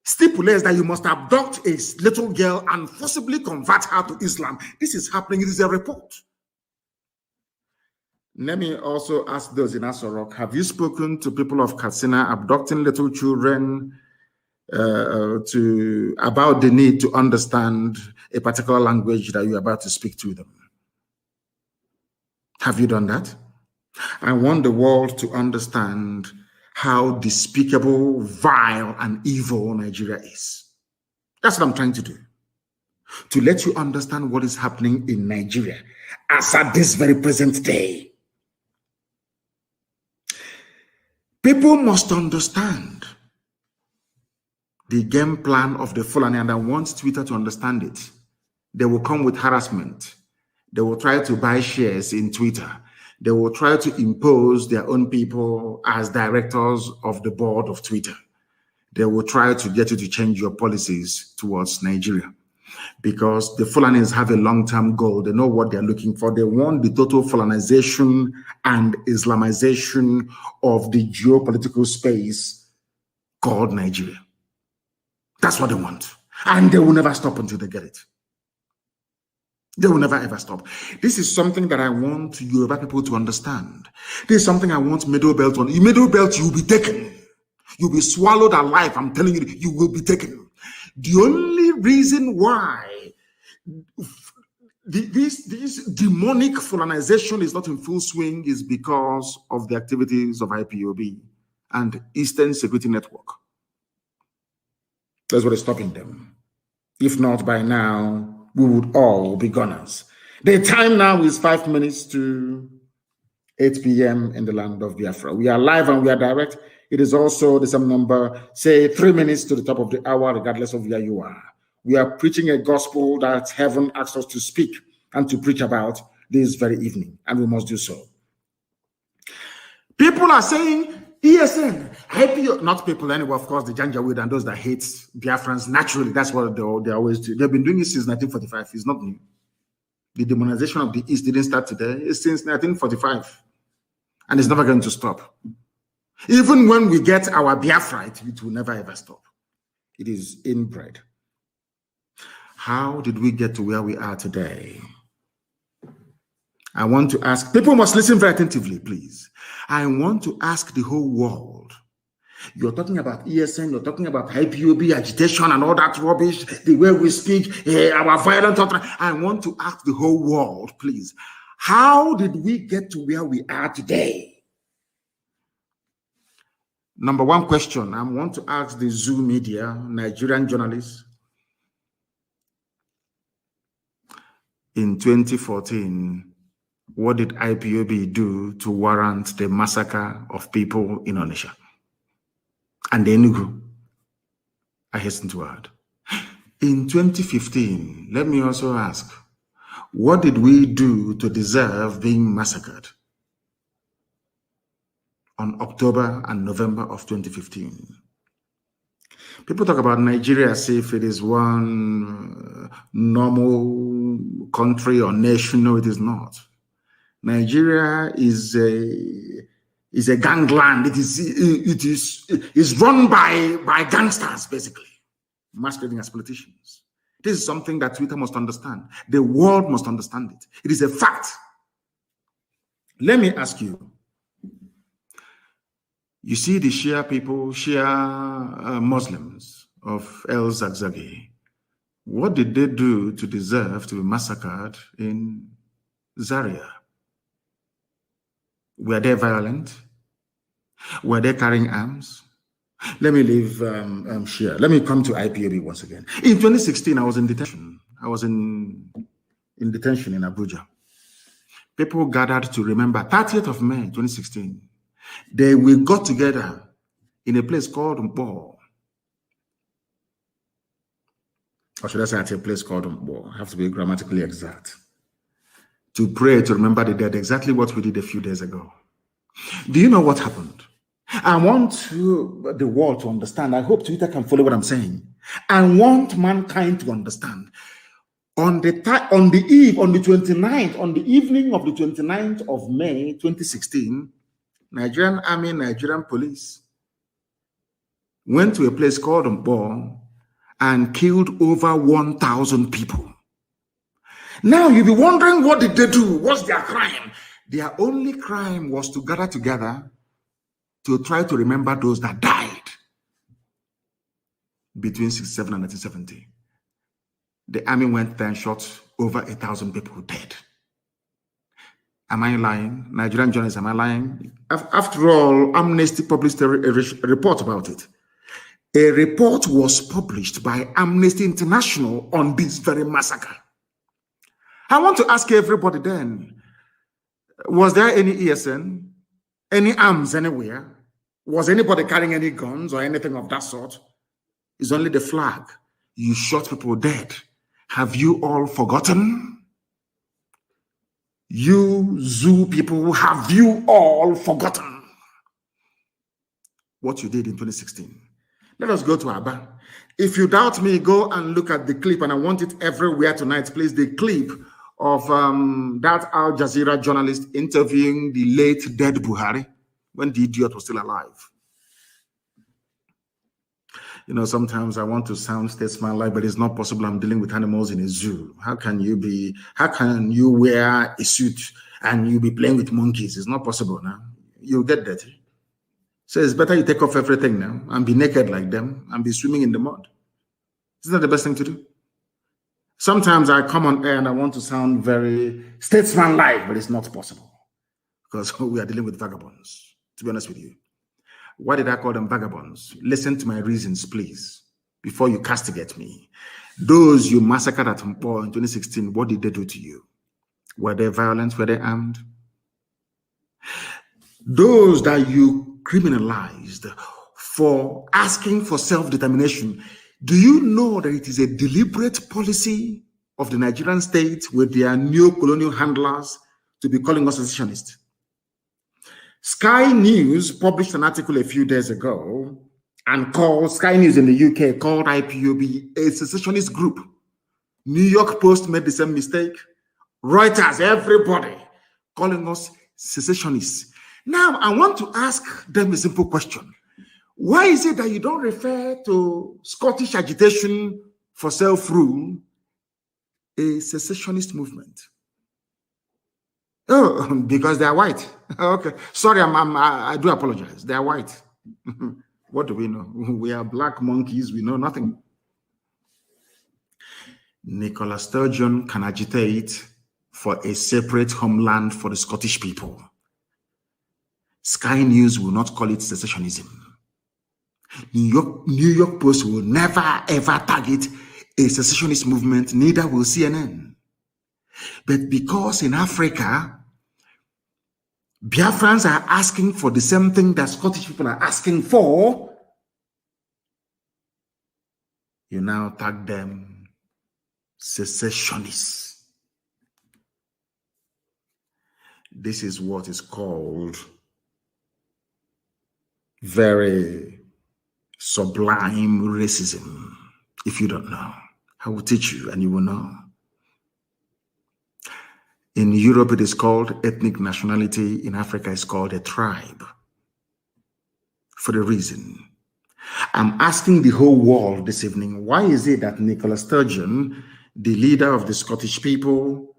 S1: stipulates that you must abduct a little girl and forcibly convert her to Islam. This is happening. It is a report. Let me also ask those in Asorok, have you spoken to people of Katsina abducting little children about the need to understand a particular language that you're about to speak to them? Have you done that? I want the world to understand how despicable, vile, and evil Nigeria is. That's what I'm trying to do. To let you understand what is happening in Nigeria as at this very present day. People must understand the game plan of the Fulani, and I want Twitter to understand it. They will come with harassment. They will try to buy shares in Twitter. They will try to impose their own people as directors of the board of Twitter. They will try to get you to change your policies towards Nigeria because the Fulanis have a long-term goal. They know what they're looking for. They want the total Fulanization and Islamization of the geopolitical space called Nigeria. That's what they want. And they will never stop until they get it. They will never ever stop. This is something that I want Yoruba people to understand. This is something I want Middle Belt on. In Middle Belt, you will be taken. You'll be swallowed alive. I'm telling you, you will be taken. The only reason why this demonic Fulanization is not in full swing is because of the activities of IPOB and Eastern Security Network. That's what is stopping them. If not by now, we would all be gunners. The time now is 5 minutes to 8 p.m. in the land of Biafra. We are live and we are direct. It is also the same number, say 3 minutes to the top of the hour, regardless of where you are. We are preaching a gospel that heaven asks us to speak and to preach about this very evening, and we must do so. People are saying, ESN, IPO, not people anyway, of course, the Janjaweed and those that hate Biafrans, naturally, that's what they always do. They've been doing it since 1945. It's not new. The demonization of the East didn't start today. It's since 1945. And it's never going to stop. Even when we get our Biafra, it will never ever stop. It is inbred. How did we get to where we are today? I want to ask, people must listen very attentively, please. I want to ask the whole world. You're talking about ESN, you're talking about IPOB agitation and all that rubbish, the way we speak, our violent thought. I want to ask the whole world, please. How did we get to where we are today? Number one question I want to ask the Zoo media, Nigerian journalists. In 2014, what did IPOB do to warrant the massacre of people in Onitsha and the Enugu? I hasten to add. In 2015, let me also ask, what did we do to deserve being massacred on October and November of 2015? People talk about Nigeria as if it is one normal country or nation. No, it is not. Nigeria is a gangland. It is run by gangsters, basically, masquerading as politicians. This is something that Twitter must understand. The world must understand it. It is a fact. Let me ask you. You see the Shia people, Shia Muslims of El Zagzagi. What did they do to deserve to be massacred in Zaria? Were they violent? Were they carrying arms? Let me leave Shia. Let me come to IPOB once again. In 2016, I was in detention. I was in detention in Abuja. People gathered to remember 30th of May, 2016. We got together in a place called Mpo. Or should I say at a place called Mpo? I have to be grammatically exact. To pray, to remember the dead, exactly what we did a few days ago. Do you know what happened? I want the world to understand. I hope Twitter can follow what I'm saying. I want mankind to understand. On the evening of the 29th of May, 2016, Nigerian Army, Nigerian Police went to a place called Mpo and killed over 1,000 people. Now you'll be wondering, what did they do? What's their crime? Their only crime was to gather together to try to remember those that died between 1967 and 1970. The army went there and shot over 1,000 people dead. Am I lying? Nigerian journalists, am I lying? After all, Amnesty published a report about it. A report was published by Amnesty International on this very massacre. I want to ask everybody then, was there any ESN, any arms anywhere? Was anybody carrying any guns or anything of that sort? It's only the flag. You shot people dead. Have you all forgotten? You Zoo people, have you all forgotten what you did in 2016? Let us go to Aba. If you doubt me, go and look at the clip, and I want it everywhere tonight, please. The clip of that Al Jazeera journalist interviewing the late dead Buhari when the idiot was still alive. You know, sometimes I want to sound statesman-like, but it's not possible. I'm dealing with animals in a zoo. How can you wear a suit and you be playing with monkeys? It's not possible now. You'll get dirty. So it's better you take off everything now and be naked like them and be swimming in the mud. Isn't that the best thing to do? Sometimes I come on air and I want to sound very statesman-like, but it's not possible because we are dealing with vagabonds, to be honest with you. Why did I call them vagabonds? Listen to my reasons, please, before you castigate me. Those you massacred at Mpo in 2016, what did they do to you? Were they violent? Were they armed? Those that you criminalized for asking for self-determination, do you know that it is a deliberate policy of the Nigerian state with their neo-colonial handlers to be calling us secessionists? Sky News published an article a few days ago and called Sky News in the UK called IPOB a secessionist group. New York Post made the same mistake. Reuters, everybody calling us secessionists. Now, I want to ask them a simple question. Why is it that you don't refer to Scottish agitation for self-rule a secessionist movement? Oh, because they are white. Okay, sorry, I do apologize. They are white. What do we know? We are black monkeys. We know nothing. Nicola Sturgeon can agitate for a separate homeland for the Scottish people. Sky News will not call it secessionism. New York Post will never ever target a secessionist movement, neither will CNN. But because in Africa, Biafrans are asking for the same thing that Scottish people are asking for, you now tag them secessionists. This is what is called very sublime racism. If you don't know, I will teach you and you will know. In Europe, it is called ethnic nationality. In Africa, it's called a tribe. For the reason, I'm asking the whole world this evening, why is it that Nicola Sturgeon, the leader of the Scottish people,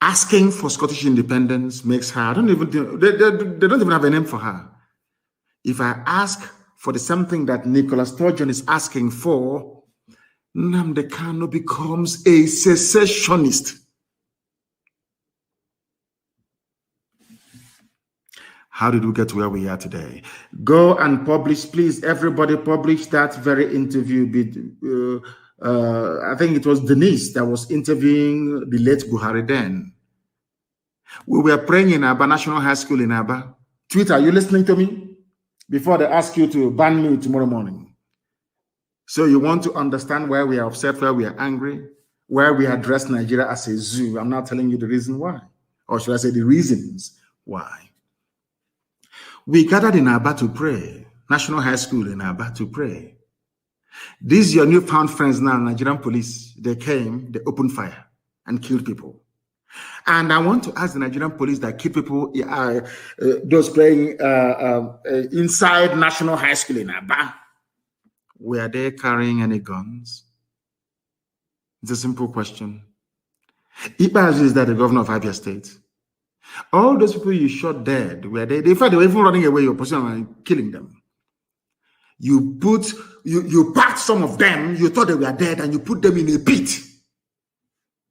S1: asking for Scottish independence makes her, they don't even have a name for her. If I ask for the same thing that Nicola Sturgeon is asking for, Nnamdi Kanu becomes a secessionist. How did we get to where we are today? Go and publish, please, everybody publish that very interview. I think it was Denise that was interviewing the late Buhari then. We were praying in Aba National High School in Aba. Twitter, are you listening to me? Before they ask you to ban me tomorrow morning. So you want to understand why we are upset, why we are angry, why we address Nigeria as a zoo. I'm not telling you the reason why, or should I say the reasons why. We gathered in Aba to pray, National High School in Aba to pray. These your newfound friends now, Nigerian police, they came, they opened fire and killed people. And I want to ask the Nigerian police that kill people, those playing inside National High School in Aba, were they carrying any guns? It's a simple question. Iba is that the governor of Abia State. All those people you shot dead, were they? In fact, they were even running away your position and killing them. You packed some of them, you thought they were dead, and you put them in a pit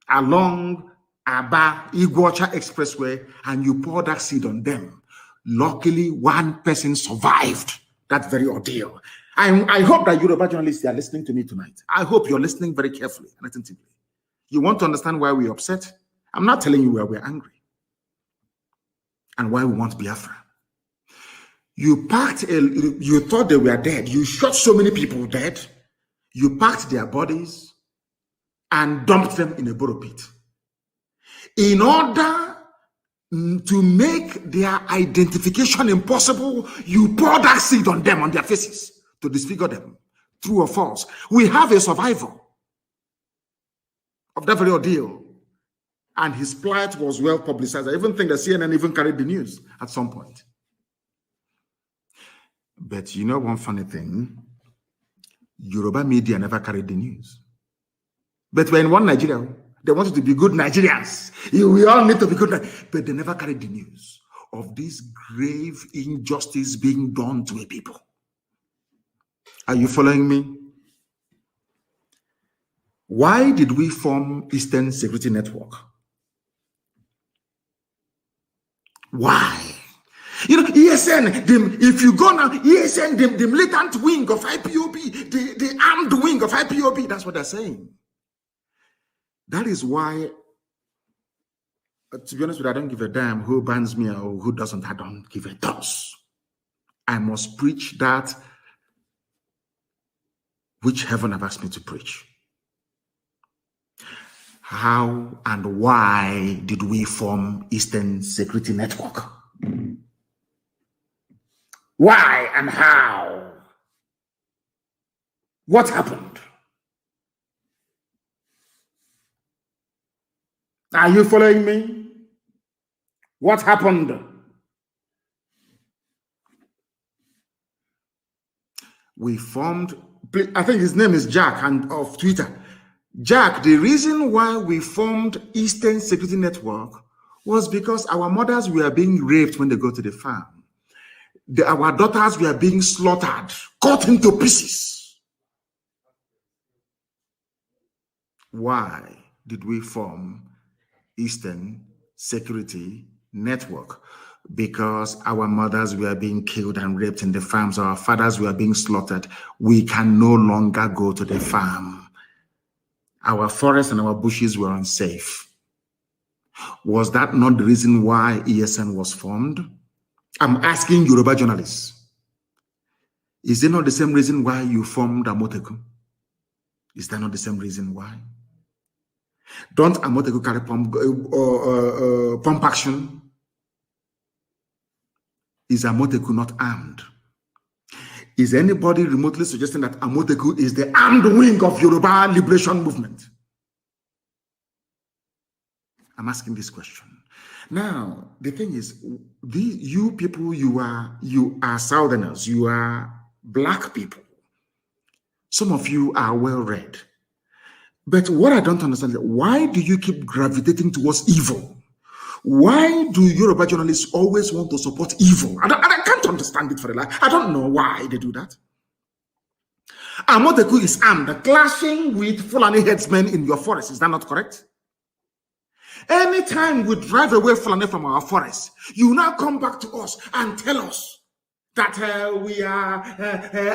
S1: along Aba Iguacha Expressway, and you poured that seed on them. Luckily, one person survived that very ordeal. I hope that Yoruba journalists are listening to me tonight. I hope you're listening very carefully and attentively. You want to understand why we're upset? I'm not telling you why we're angry and why we want Biafra. You thought they were dead. You shot so many people dead. You packed their bodies and dumped them in a borrow pit. In order to make their identification impossible, you pour that seed on them, on their faces, to disfigure them. True or false? We have a survivor of that very ordeal, and his plight was well publicized. I even think that CNN even carried the news at some point. But you know one funny thing? Yoruba media never carried the news. But when one Nigeria, they wanted to be good Nigerians. We all need to be good, but they never carried the news of this grave injustice being done to a people. Are you following me? Why did we form Eastern Security Network? Why? You know, ESN, if you go now, ESN, the militant wing of IPOB, the armed wing of IPOB, that's what they're saying. That is why, to be honest with you, I don't give a damn who bans me or who doesn't. I don't give a toss. I must preach that which heaven have asked me to preach. How and why did we form Eastern Security Network? Why and how? What happened? Are you following me? What happened? We formed, I think his name is Jack and of Twitter. Jack, the reason why we formed Eastern Security Network was because our mothers were being raped when they go to the farm. Our daughters were being slaughtered, cut into pieces. Why did we form Eastern Security Network? because our mothers were being killed and raped in the farms, our fathers were being slaughtered, we can no longer go to the farm. Our forests and our bushes were unsafe. Was that not the reason why ESN was formed? I'm asking Yoruba journalists. Is it not the same reason why you formed Amoteku? Is that not the same reason why? Don't Amoteku carry pump action? Is Amoteku not armed? Is anybody remotely suggesting that Amoteku is the armed wing of Yoruba liberation movement? I'm asking this question. Now, the thing is, you people, you are Southerners, you are Black people. Some of you are well-read. But what I don't understand is, why do you keep gravitating towards evil? Why do Yoruba journalists always want to support evil? I can't understand it for the life. I don't know why they do that. Amoteku is armed, clashing with Fulani headsmen in your forest. Is that not correct? Anytime we drive away Fulani from our forest, you now come back to us and tell us that we are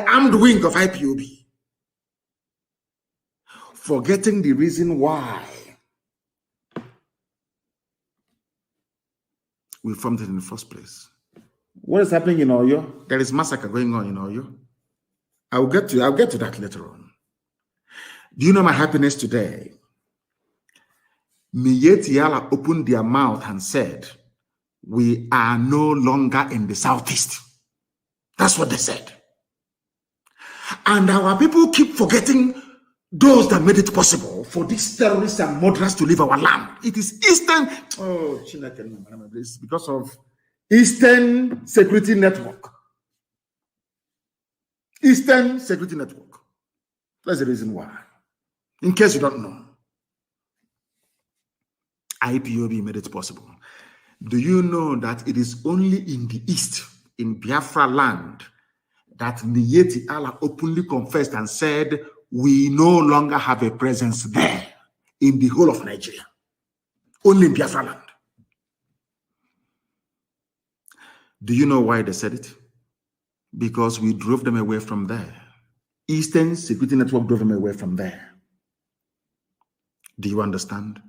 S1: armed wing of IPOB. Forgetting the reason why we formed it in the first place. What is happening in Oyo? There is massacre going on in Oyo. I'll get to that later on. Do you know my happiness today? Miyetti Allah opened their mouth and said, we are no longer in the southeast. That's what they said. And our people keep forgetting those that made it possible for these terrorists and murderers to leave our land. It is Eastern, because of Eastern Security Network. Eastern Security Network. That's the reason why. In case you don't know, IPOB made it possible. Do you know that it is only in the East, in Biafra land, that Miyetti Allah openly confessed and said, we no longer have a presence there in the whole of Nigeria. Only in Biafra land. Do you know why they said it? Because we drove them away from there. Eastern Security Network drove them away from there. Do you understand?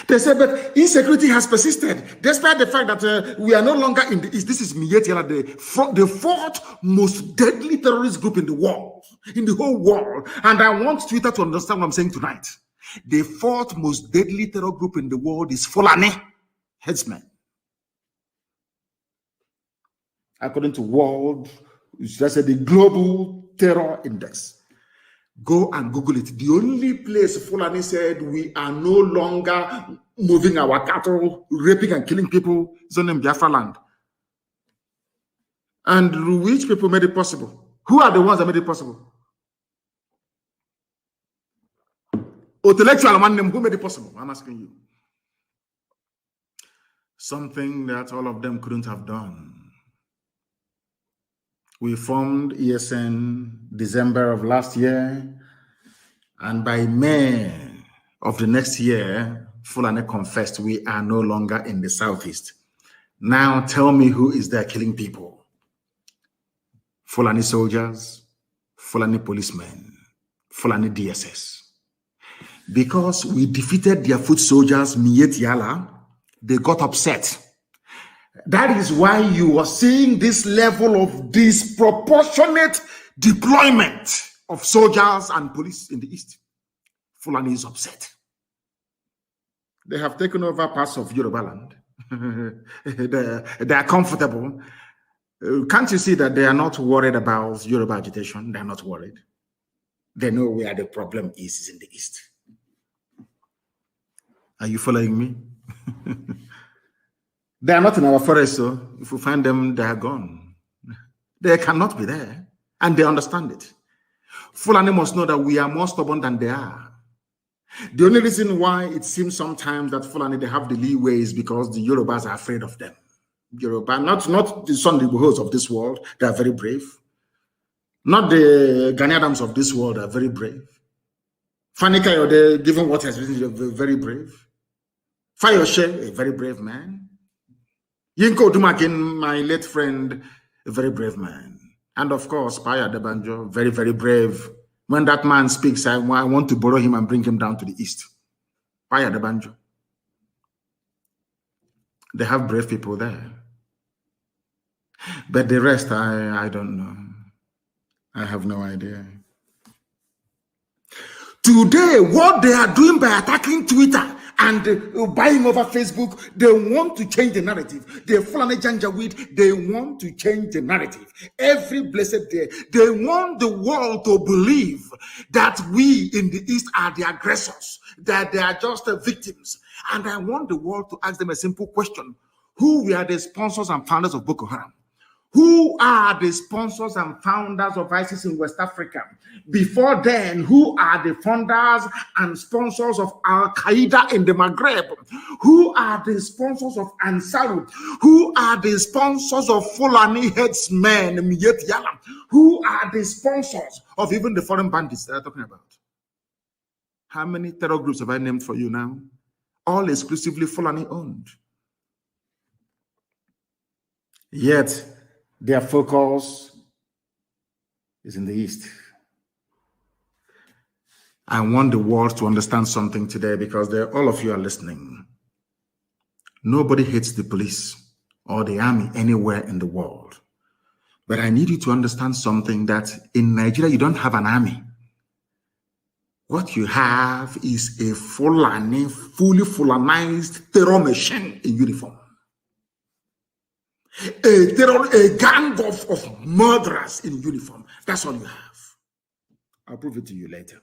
S1: They said, but insecurity has persisted, despite the fact that we are no longer in the East. This is Miyetti Allah, the fourth most deadly terrorist group in the world, in the whole world. And I want Twitter to understand what I'm saying tonight. The fourth most deadly terror group in the world is Fulani headsmen. According to the Global Terror Index. Go and Google it. The only place Fulani said we are no longer moving our cattle, raping and killing people is on Biafra land. And which people made it possible? Who are the ones that made it possible? Intellectual man, who made it possible? I'm asking you. Something that all of them couldn't have done. We formed ESN December of last year, and by May of the next year, Fulani confessed we are no longer in the southeast. Now tell me who is there killing people? Fulani soldiers, Fulani policemen, Fulani DSS. Because we defeated their foot soldiers, Miyetti Allah, they got upset. That is why you are seeing this level of disproportionate deployment of soldiers and police in the East. Fulani is upset. They have taken over parts of Yoruba land. They are comfortable. Can't you see that they are not worried about Yoruba agitation? They are not worried. They know where the problem is in the East. Are you following me? They are not in our forest, so if we find them, they are gone. They cannot be there, and they understand it. Fulani must know that we are more stubborn than they are. The only reason why it seems sometimes that Fulani, they have the leeway is because the Yorubas are afraid of them. Yoruba, not the Sunday Igbohos of this world, they are very brave. Not the Gani Adams of this world are very brave. Fani Kayode, given what has been, very brave. Fayoshe, a very brave man. Yinko Dumakin, my late friend, a very brave man. And of course, Paya Debanjo, very, very brave. When that man speaks, I want to borrow him and bring him down to the east. Paya Debanjo. They have brave people there. But the rest, I don't know. I have no idea. Today, what they are doing by attacking Twitter and buying over Facebook, they want to change the narrative. They Fulani Janjaweed, they want to change the narrative. Every blessed day, they want the world to believe that we in the East are the aggressors, that they are just the victims. And I want the world to ask them a simple question. Who were the sponsors and founders of Boko Haram? Who are the sponsors and founders of ISIS in West Africa? Before then, who are the founders and sponsors of Al-Qaeda in the Maghreb? Who are the sponsors of Ansarut? Who are the sponsors of Fulani headsmen, Miyet Yalam? Who are the sponsors of even the foreign bandits that I'm talking about? How many terror groups have I named for you now? All exclusively Fulani owned. Yet, their focus is in the East. I want the world to understand something today because all of you are listening. Nobody hates the police or the army anywhere in the world. But I need you to understand something, that in Nigeria, you don't have an army. What you have is a fully Fulanized terror machine in uniform. A gang of murderers in uniform. That's all you have. I'll prove it to you later.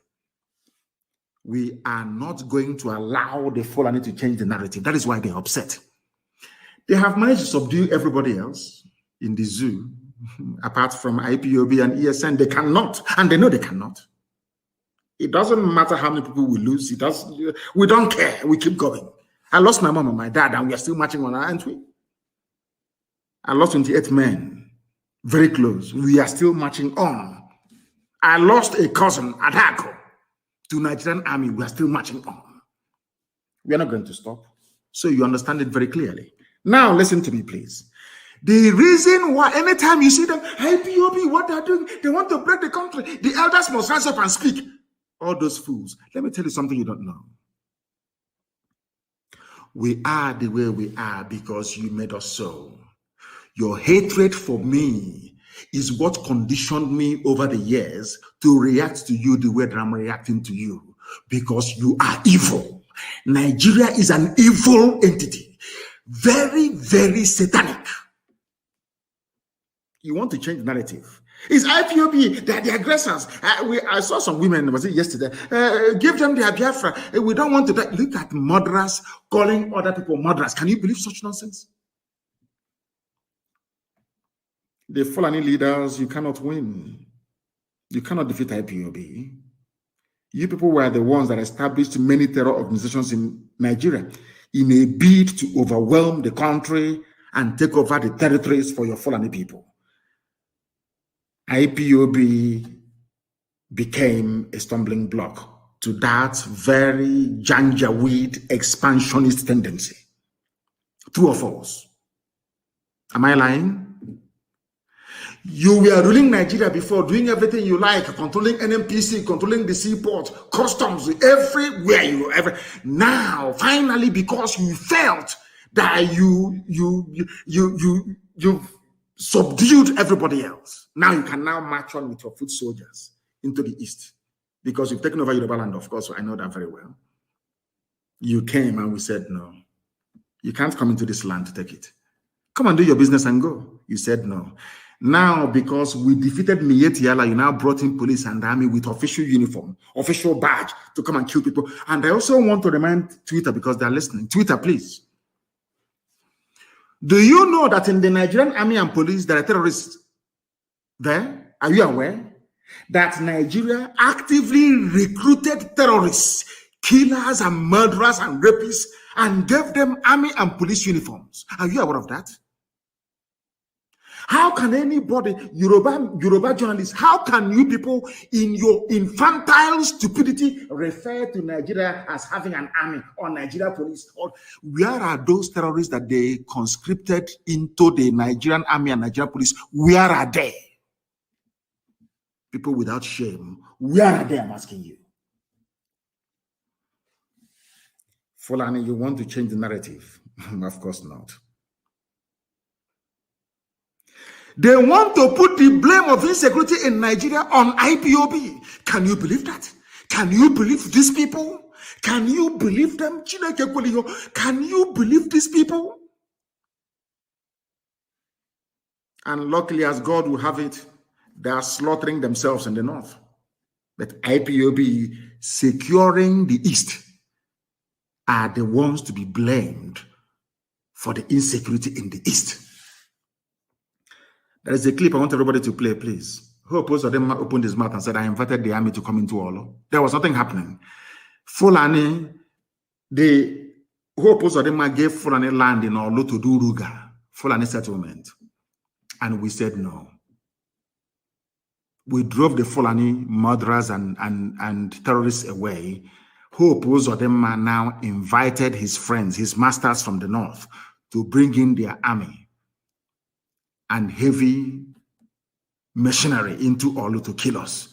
S1: We are not going to allow the Fulani to change the narrative. That is why they're upset. They have managed to subdue everybody else in the zoo, apart from IPOB and ESN. They cannot, and they know they cannot. It doesn't matter how many people we lose. We don't care. We keep going. I lost my mom and my dad, and we are still marching on, aren't we? I lost 28 men, very close. We are still marching on. I lost a cousin at Hako to Nigerian army. We are still marching on. We are not going to stop. So you understand it very clearly. Now listen to me, please. The reason why anytime you see them, IPOB, what they're doing, they want to break the country. The elders must rise up and speak. All those fools. Let me tell you something you don't know. We are the way we are because you made us so. Your hatred for me is what conditioned me over the years to react to you the way that I'm reacting to you, because you are evil. Nigeria is an evil entity, very, very satanic. You want to change the narrative. It's IPOB, they're the aggressors. I saw some women, was it yesterday? Give them their Biafra. We don't want to die. Look at murderers calling other people murderers. Can you believe such nonsense? The Fulani leaders, you cannot win. You cannot defeat IPOB. You people were the ones that established many terror organizations in Nigeria in a bid to overwhelm the country and take over the territories for your Fulani people. IPOB became a stumbling block to that very Janjaweed expansionist tendency. True or false? Am I lying? You were ruling Nigeria before, doing everything you like, controlling NMPC, controlling the seaport, customs, everywhere you ever. Now, finally, because you felt that you've subdued everybody else, now you can now march on with your foot soldiers into the east, because you've taken over Yoruba land. Of course, I know that very well. You came and we said, no, you can't come into this land to take it. Come and do your business and go. You said no. Now, because we defeated Miyet Yala, you now brought in police and army with official uniform, official badge to come and kill people. And I also want to remind Twitter, because they're listening. Twitter, please. Do you know that in the Nigerian army and police, there are terrorists there? Are you aware that Nigeria actively recruited terrorists, killers and murderers and rapists, and gave them army and police uniforms? Are you aware of that? How can anybody, Yoruba journalists, how can you people in your infantile stupidity refer to Nigeria as having an army or Nigeria police? Or where are those terrorists that they conscripted into the Nigerian army and Nigeria police? Where are they? People without shame, where are they? I'm asking you. Fulani, you want to change the narrative? Of course not. They want to put the blame of insecurity in Nigeria on IPOB. Can you believe that? Can you believe these people? Can you believe them? Can you believe these people? And luckily, as God will have it, they are slaughtering themselves in the north. But IPOB securing the east are the ones to be blamed for the insecurity in the east. There is a clip I want everybody to play, please. Hope most of them opened his mouth and said, I invited the army to come into Olo. There was nothing happening. Fulani, the Hope most of them gave Fulani land in Olo to do Ruga, Fulani settlement. And we said no. We drove the Fulani murderers and terrorists away. Hope most of them now invited his friends, his masters from the north, to bring in their army and heavy machinery into Olu to kill us.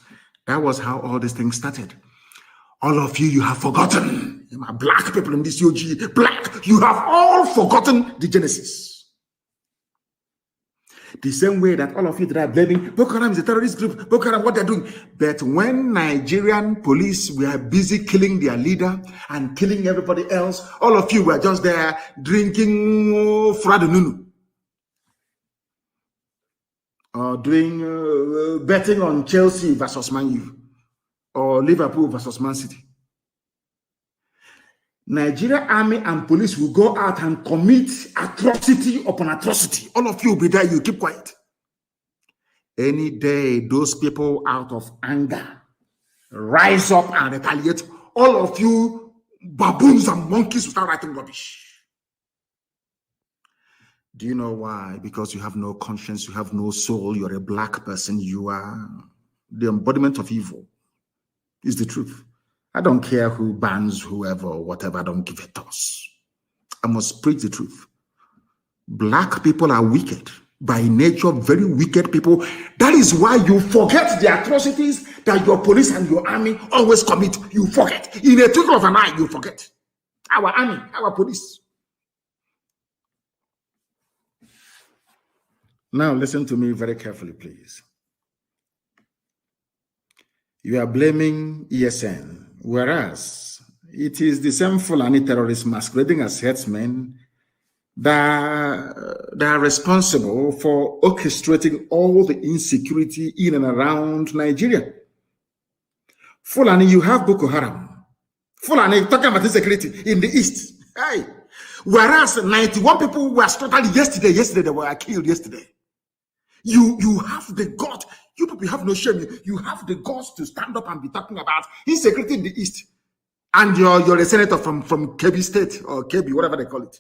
S1: That was how all these things started. All of you have forgotten. Black people in this UG, black, you have all forgotten the Genesis. The same way that all of you that are blaming Boko Haram is a terrorist group, Boko Haram, what they're doing. But when Nigerian police were busy killing their leader and killing everybody else, all of you were just there drinking Fradununu. Or doing betting on Chelsea versus Man U or Liverpool versus Man City. Nigeria army and police will go out and commit atrocity upon atrocity. All of you will be there, you keep quiet. Any day, those people out of anger rise up and retaliate. All of you baboons and monkeys will start writing rubbish. Do you know why? Because you have no conscience, you have no soul, you're a black person, you are the embodiment of evil. Is the truth. I don't care who bans whoever or whatever, I don't give a toss. I must preach the truth. Black people are wicked. By nature, very wicked people. That is why you forget the atrocities that your police and your army always commit. You forget. In a twinkle of an eye, you forget. Our army, our police. Now, listen to me very carefully, please. You are blaming ESN, whereas it is the same Fulani terrorists masquerading as headsmen that are responsible for orchestrating all the insecurity in and around Nigeria. Fulani, you have Boko Haram. Fulani, talking about insecurity in the east. Hey. Whereas 91 people were slaughtered yesterday. They were killed yesterday. You have the guts. You people have no shame. You have the guts to stand up and be talking about insecurity in the east. And you're a senator from Kebbi State or Kebbi, whatever they call it.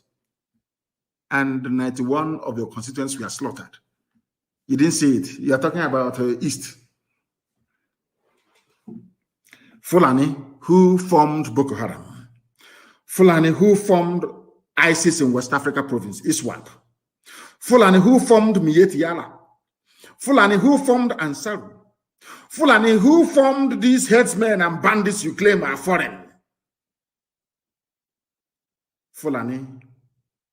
S1: And 91 of your constituents were slaughtered. You didn't see it. You are talking about east. Fulani, who formed Boko Haram. Fulani, who formed ISIS in West Africa province, ISWAP. Fulani, who formed Mieti Yala. Fulani, who formed Ansaru. Fulani, who formed these headsmen and bandits you claim are foreign. Fulani,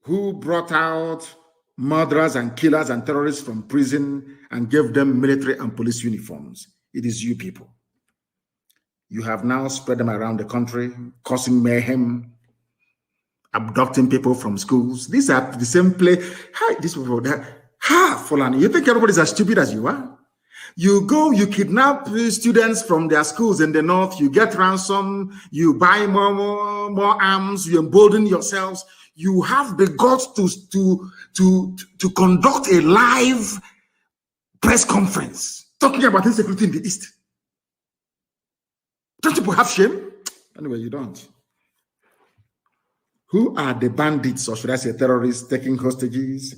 S1: who brought out murderers and killers and terrorists from prison and gave them military and police uniforms. It is you people. You have now spread them around the country, causing mayhem, abducting people from schools. These are the same place. Hi, these people. Fulani, you think everybody's as stupid as you are? You go, you kidnap students from their schools in the north, you get ransom, you buy more arms, you embolden yourselves. You have the guts to conduct a live press conference talking about insecurity in the East. Don't people have shame? Anyway, you don't. Who are the bandits, or should I say terrorists, taking hostages?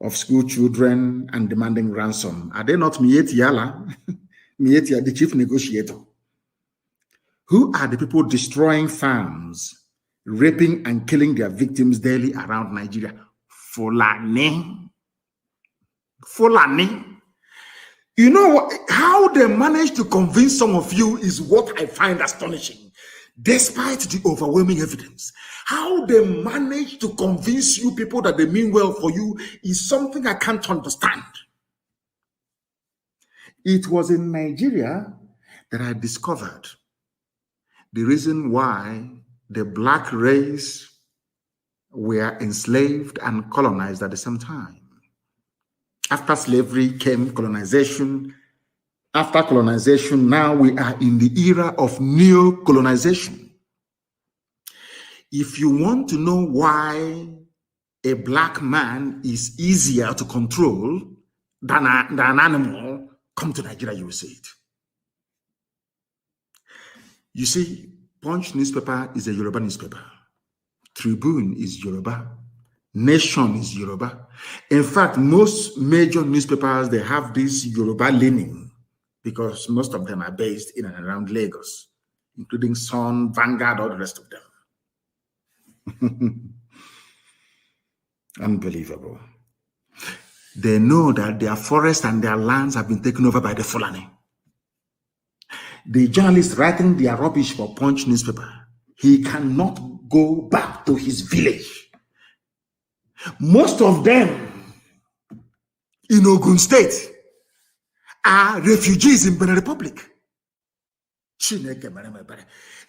S1: of school children and demanding ransom. Are they not Mieti Yala, Mieti, the chief negotiator? Who are the people destroying farms, raping and killing their victims daily around Nigeria? Fulani. Fulani. You know what? How they manage to convince some of you is what I find astonishing. Despite the overwhelming evidence, how they manage to convince you people that they mean well for you is something I can't understand. It was in Nigeria that I discovered the reason why the black race were enslaved and colonized at the same time. After slavery came colonization. After colonization, now we are in the era of neo-colonization. If you want to know why a black man is easier to control than an animal, come to Nigeria, you will see it. You see, Punch newspaper is a Yoruba newspaper. Tribune is Yoruba. Nation is Yoruba. In fact, most major newspapers, they have this Yoruba leaning because most of them are based in and around Lagos, including Sun, Vanguard, all the rest of them. Unbelievable. They know that their forests and their lands have been taken over by the Fulani. The journalist writing their rubbish for Punch newspaper, he cannot go back to his village. Most of them in Ogun State are refugees in Benin Republic.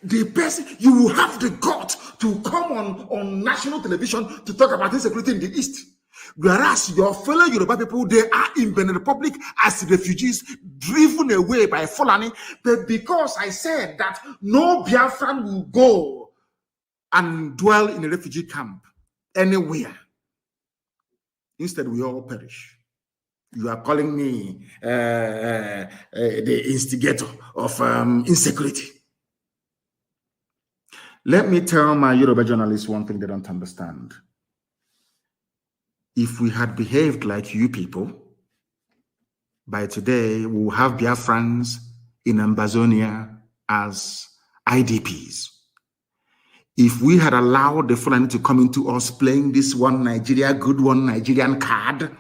S1: The person, you will have the guts to come on national television to talk about insecurity in the East. Whereas your fellow Yoruba people, they are in Benin Republic as refugees, driven away by Fulani. But because I said that no Biafran will go and dwell in a refugee camp anywhere, instead we all perish. You are calling me the instigator of insecurity. Let me tell my Yoruba journalists one thing they don't understand. If we had behaved like you people, by today we will have Biafrans in Ambazonia as IDPs. If we had allowed the Fulani to come into us playing this one Nigeria, good one Nigerian card,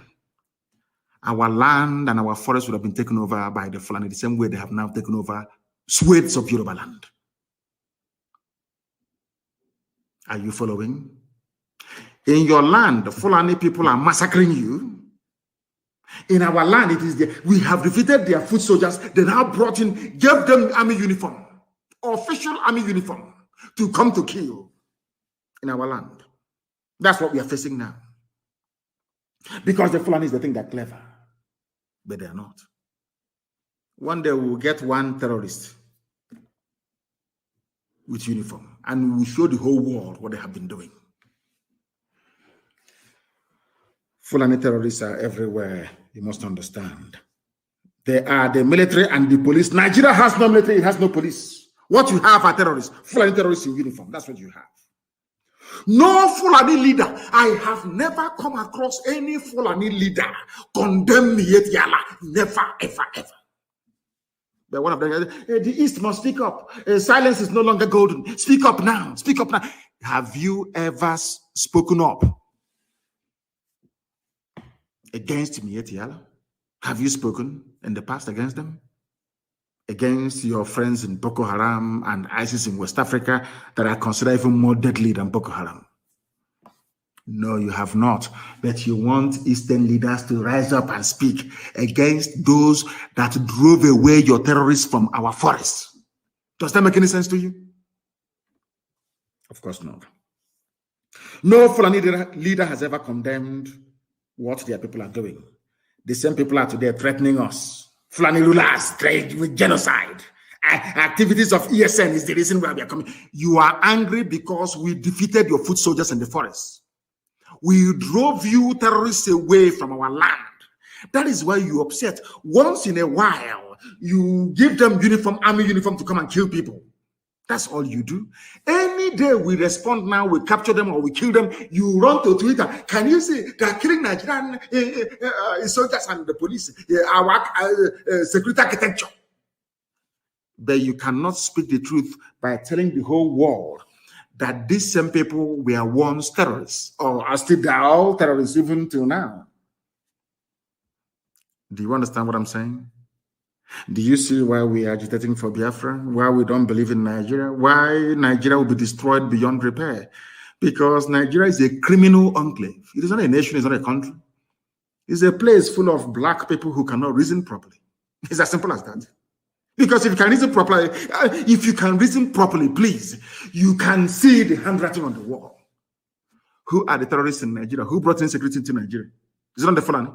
S1: our land and our forests would have been taken over by the Fulani the same way they have now taken over swathes of Yoruba land. Are you following? In your land, the Fulani people are massacring you. In our land, it is there. We have defeated their foot soldiers. They now brought in, gave them army uniform, official army uniform, to come to kill in our land. That's what we are facing now. Because the Fulanis, they think they're clever, but they're not. One day we will get one terrorist with uniform, and we will show the whole world what they have been doing. Fulani terrorists are everywhere, you must understand. They are the military and the police. Nigeria has no military, it has no police. What you have are terrorists, Fulani terrorists in uniform. That's what you have. No Fulani leader. I have never come across any Fulani leader condemn me yet, Yala. Never, ever, ever. But one of them, the East must speak up. Silence is no longer golden. Speak up now. Speak up now. Have you ever spoken up against Mieti Yala? Have you spoken in the past against them? Against your friends in Boko Haram and ISIS in West Africa that are considered even more deadly than Boko Haram? No, you have not. But you want Eastern leaders to rise up and speak against those that drove away your terrorists from our forests. Does that make any sense to you? Of course not. No Fulani leader has ever condemned what their people are doing. The same people are today threatening us. Fulani rulers trade with genocide. Activities of ESN is the reason why we are coming. You are angry because we defeated your foot soldiers in the forest. We drove you terrorists away from our land. That is why you upset. Once in a while, you give them uniform, army uniform to come and kill people. That's all you do. Any day we respond now, we capture them or we kill them, you run to Twitter. Can you see they're killing Nigerian soldiers and the police, our security architecture? But you cannot speak the truth by telling the whole world that these same people were once terrorists, or are still they are all terrorists even till now. Do you understand what I'm saying? Do you see why we are agitating for Biafra? Why we don't believe in Nigeria? Why Nigeria will be destroyed beyond repair? Because Nigeria is a criminal enclave. It is not a nation, it's not a country. It's a place full of black people who cannot reason properly. It's as simple as that. Because if you can reason properly, please, you can see the handwriting on the wall. Who are the terrorists in Nigeria? Who brought insecurity into Nigeria? Is it not the Fulani?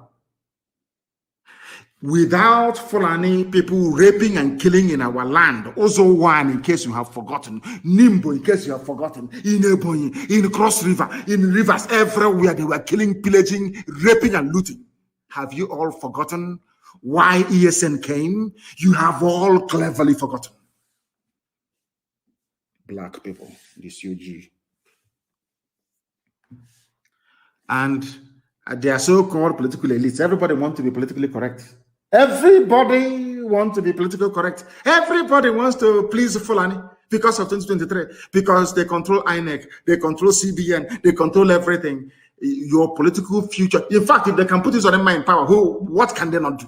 S1: Without Fulani people raping and killing in our land, also one, in case you have forgotten, Nimbo, in case you have forgotten, in Ebonyi, in Cross River, in rivers, everywhere they were killing, pillaging, raping and looting. Have you all forgotten why ESN came? You have all cleverly forgotten. Black people, this UG. And they are so-called political elites. Everybody wants to be politically correct. Everybody wants to be politically correct. Everybody wants to please Fulani because of 2023, because they control INEC, they control CBN, they control everything. Your political future. In fact, if they can put this on in power, what can they not do?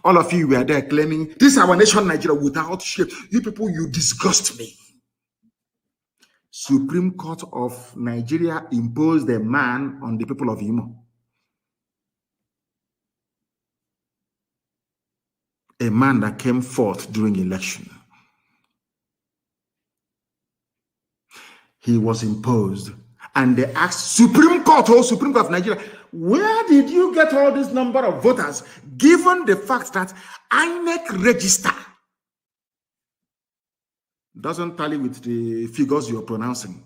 S1: All of you were there claiming, this is our nation, Nigeria, without shame. You people, you disgust me. Supreme Court of Nigeria imposed a ban on the people of Imo. A man that came forth during election. He was imposed. And they asked Supreme Court of Nigeria, where did you get all this number of voters, given the fact that INEC register doesn't tally with the figures you're pronouncing?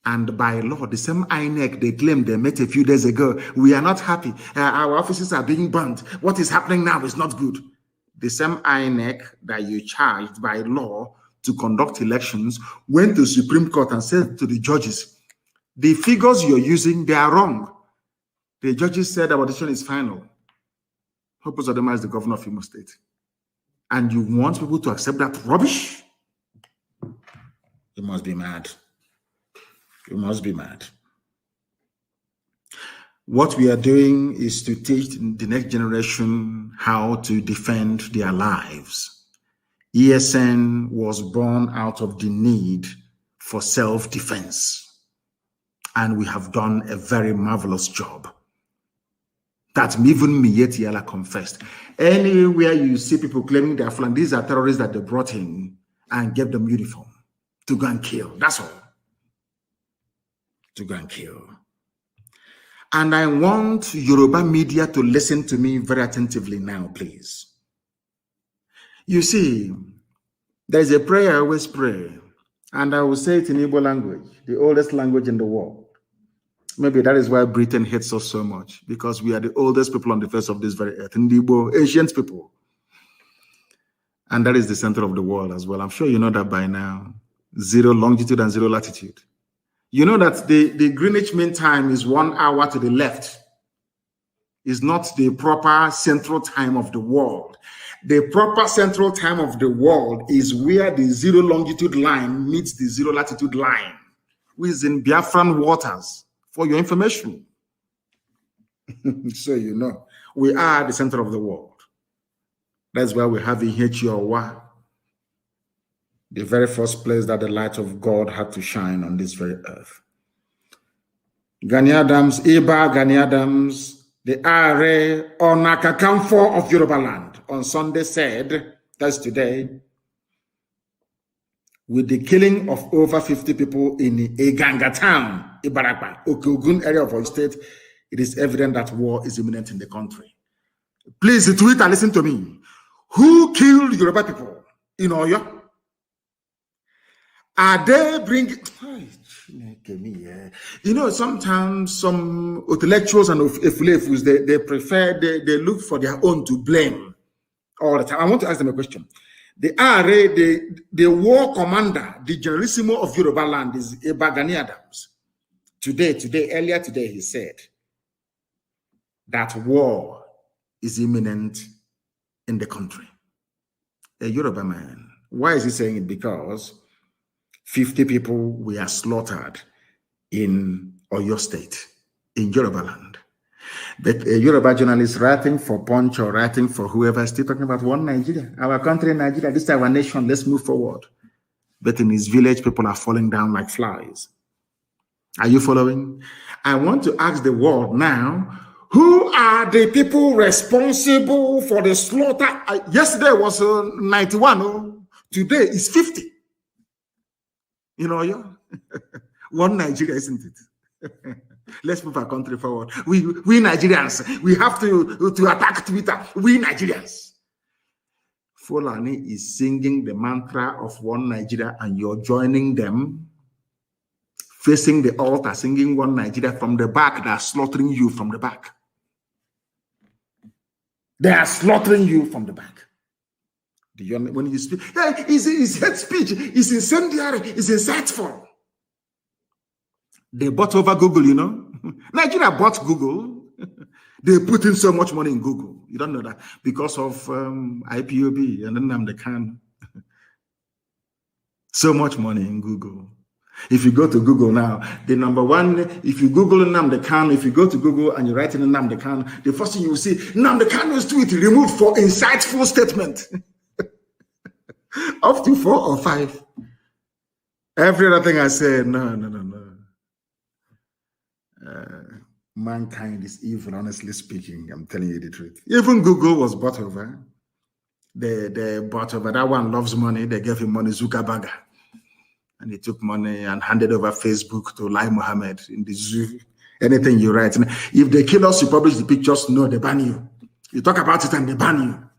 S1: And by law, the same INEC they claimed they met a few days ago, we are not happy. Our offices are being burnt. What is happening now is not good. The same INEC that you charged by law to conduct elections went to Supreme Court and said to the judges, the figures you're using, they are wrong. The judges said our decision is final. Purpose of them is the governor of Imo State. And you want people to accept that rubbish? You must be mad. You must be mad. What we are doing is to teach the next generation how to defend their lives. ESN was born out of the need for self-defense. And we have done a very marvelous job. That even Mietiala confessed. Anywhere you see people claiming they are Fulani, these are terrorists that they brought in and gave them uniform to go and kill. That's all. To go and kill. And I want Yoruba media to listen to me very attentively now, please. You see, there is a prayer I always pray, and I will say it in Igbo language, the oldest language in the world. Maybe that is why Britain hates us so much, because we are the oldest people on the face of this very earth, Igbo, ancient people. And that is the center of the world as well. I'm sure you know that by now. 0 longitude and 0 latitude. You know that the Greenwich Mean Time is 1 hour to the left. It's not the proper central time of the world. The proper central time of the world is where the 0 longitude line meets the 0 latitude line, which is in Biafran waters, for your information. So you know, we are the center of the world. That's why we have in H-O-W, the very first place that the light of God had to shine on this very earth. Gani Adams, Iba Gani Adams, the Are Onakakamfo of Yoruba land, on Sunday said, that's today, with the killing of over 50 people in Eganga town, Ibarakwa, Okogun area of our state, it is evident that war is imminent in the country. Please tweet and listen to me. Who killed Yoruba people in Oyo? Are they bringing... You know, sometimes some intellectuals and efulefus, they prefer, they look for their own to blame all the time. I want to ask them a question. The RA, the war commander, the generalissimo of Yoruba land is Gani Adams. Earlier today, he said that war is imminent in the country. A Yoruba man. Why is he saying it? Because 50 people were slaughtered in Oyo State, in Yoruba land. But a Yoruba journalist writing for Punch or writing for whoever is still talking about one Nigeria. Our country, Nigeria, this is our nation, let's move forward. But in his village, people are falling down like flies. Are you following? I want to ask the world now, who are the people responsible for the slaughter? Yesterday was 91. Today is 50. You know, one Nigeria, isn't it? Let's move our country forward. We Nigerians, we have to attack Twitter. We Nigerians. Fulani is singing the mantra of one Nigeria, and you're joining them, facing the altar, singing one Nigeria from the back. They're slaughtering you from the back. They are slaughtering you from the back. When you speak, it's hate speech, it's incendiary, it's insightful. They bought over Google, you know. Nigeria bought Google. They put in so much money in Google. You don't know that because of IPOB and Nnamdi Kanu. So much money in Google. If you go to Google now, the number one, if you Google Nnamdi Kanu, if you go to Google and you write in Nnamdi Kanu, the first thing you will see, Nnamdi Kanu's tweet removed for insightful statement. Up to 4 or 5. Every other thing I said, no. Mankind is evil, honestly speaking. I'm telling you the truth. Even Google was bought over. They bought over. That one loves money. They gave him money, Zuckerberg. And he took money and handed over Facebook to Lai Mohammed in the zoo. Anything you write. If they kill us, you publish the pictures, no, they ban you. You talk about it and they ban you.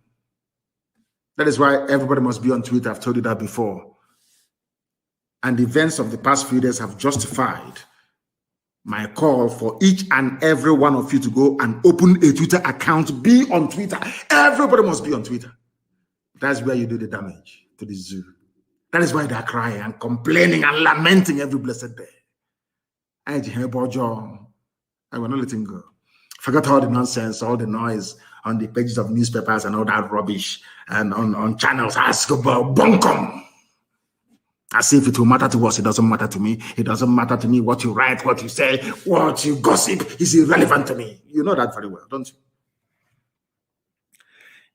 S1: That is why everybody must be on Twitter. I've told you that before. And the events of the past few days have justified my call for each and every one of you to go and open a Twitter account, be on Twitter. Everybody must be on Twitter. That's where you do the damage to the zoo. That is why they're crying and complaining and lamenting every blessed day. I will not let him go. Forget all the nonsense, all the noise on the pages of newspapers and all that rubbish and on channels. Ask about bunkum. As if it will matter to us. It doesn't matter to me. It doesn't matter to me what you write, what you say, what you gossip is irrelevant to me. You know that very well, don't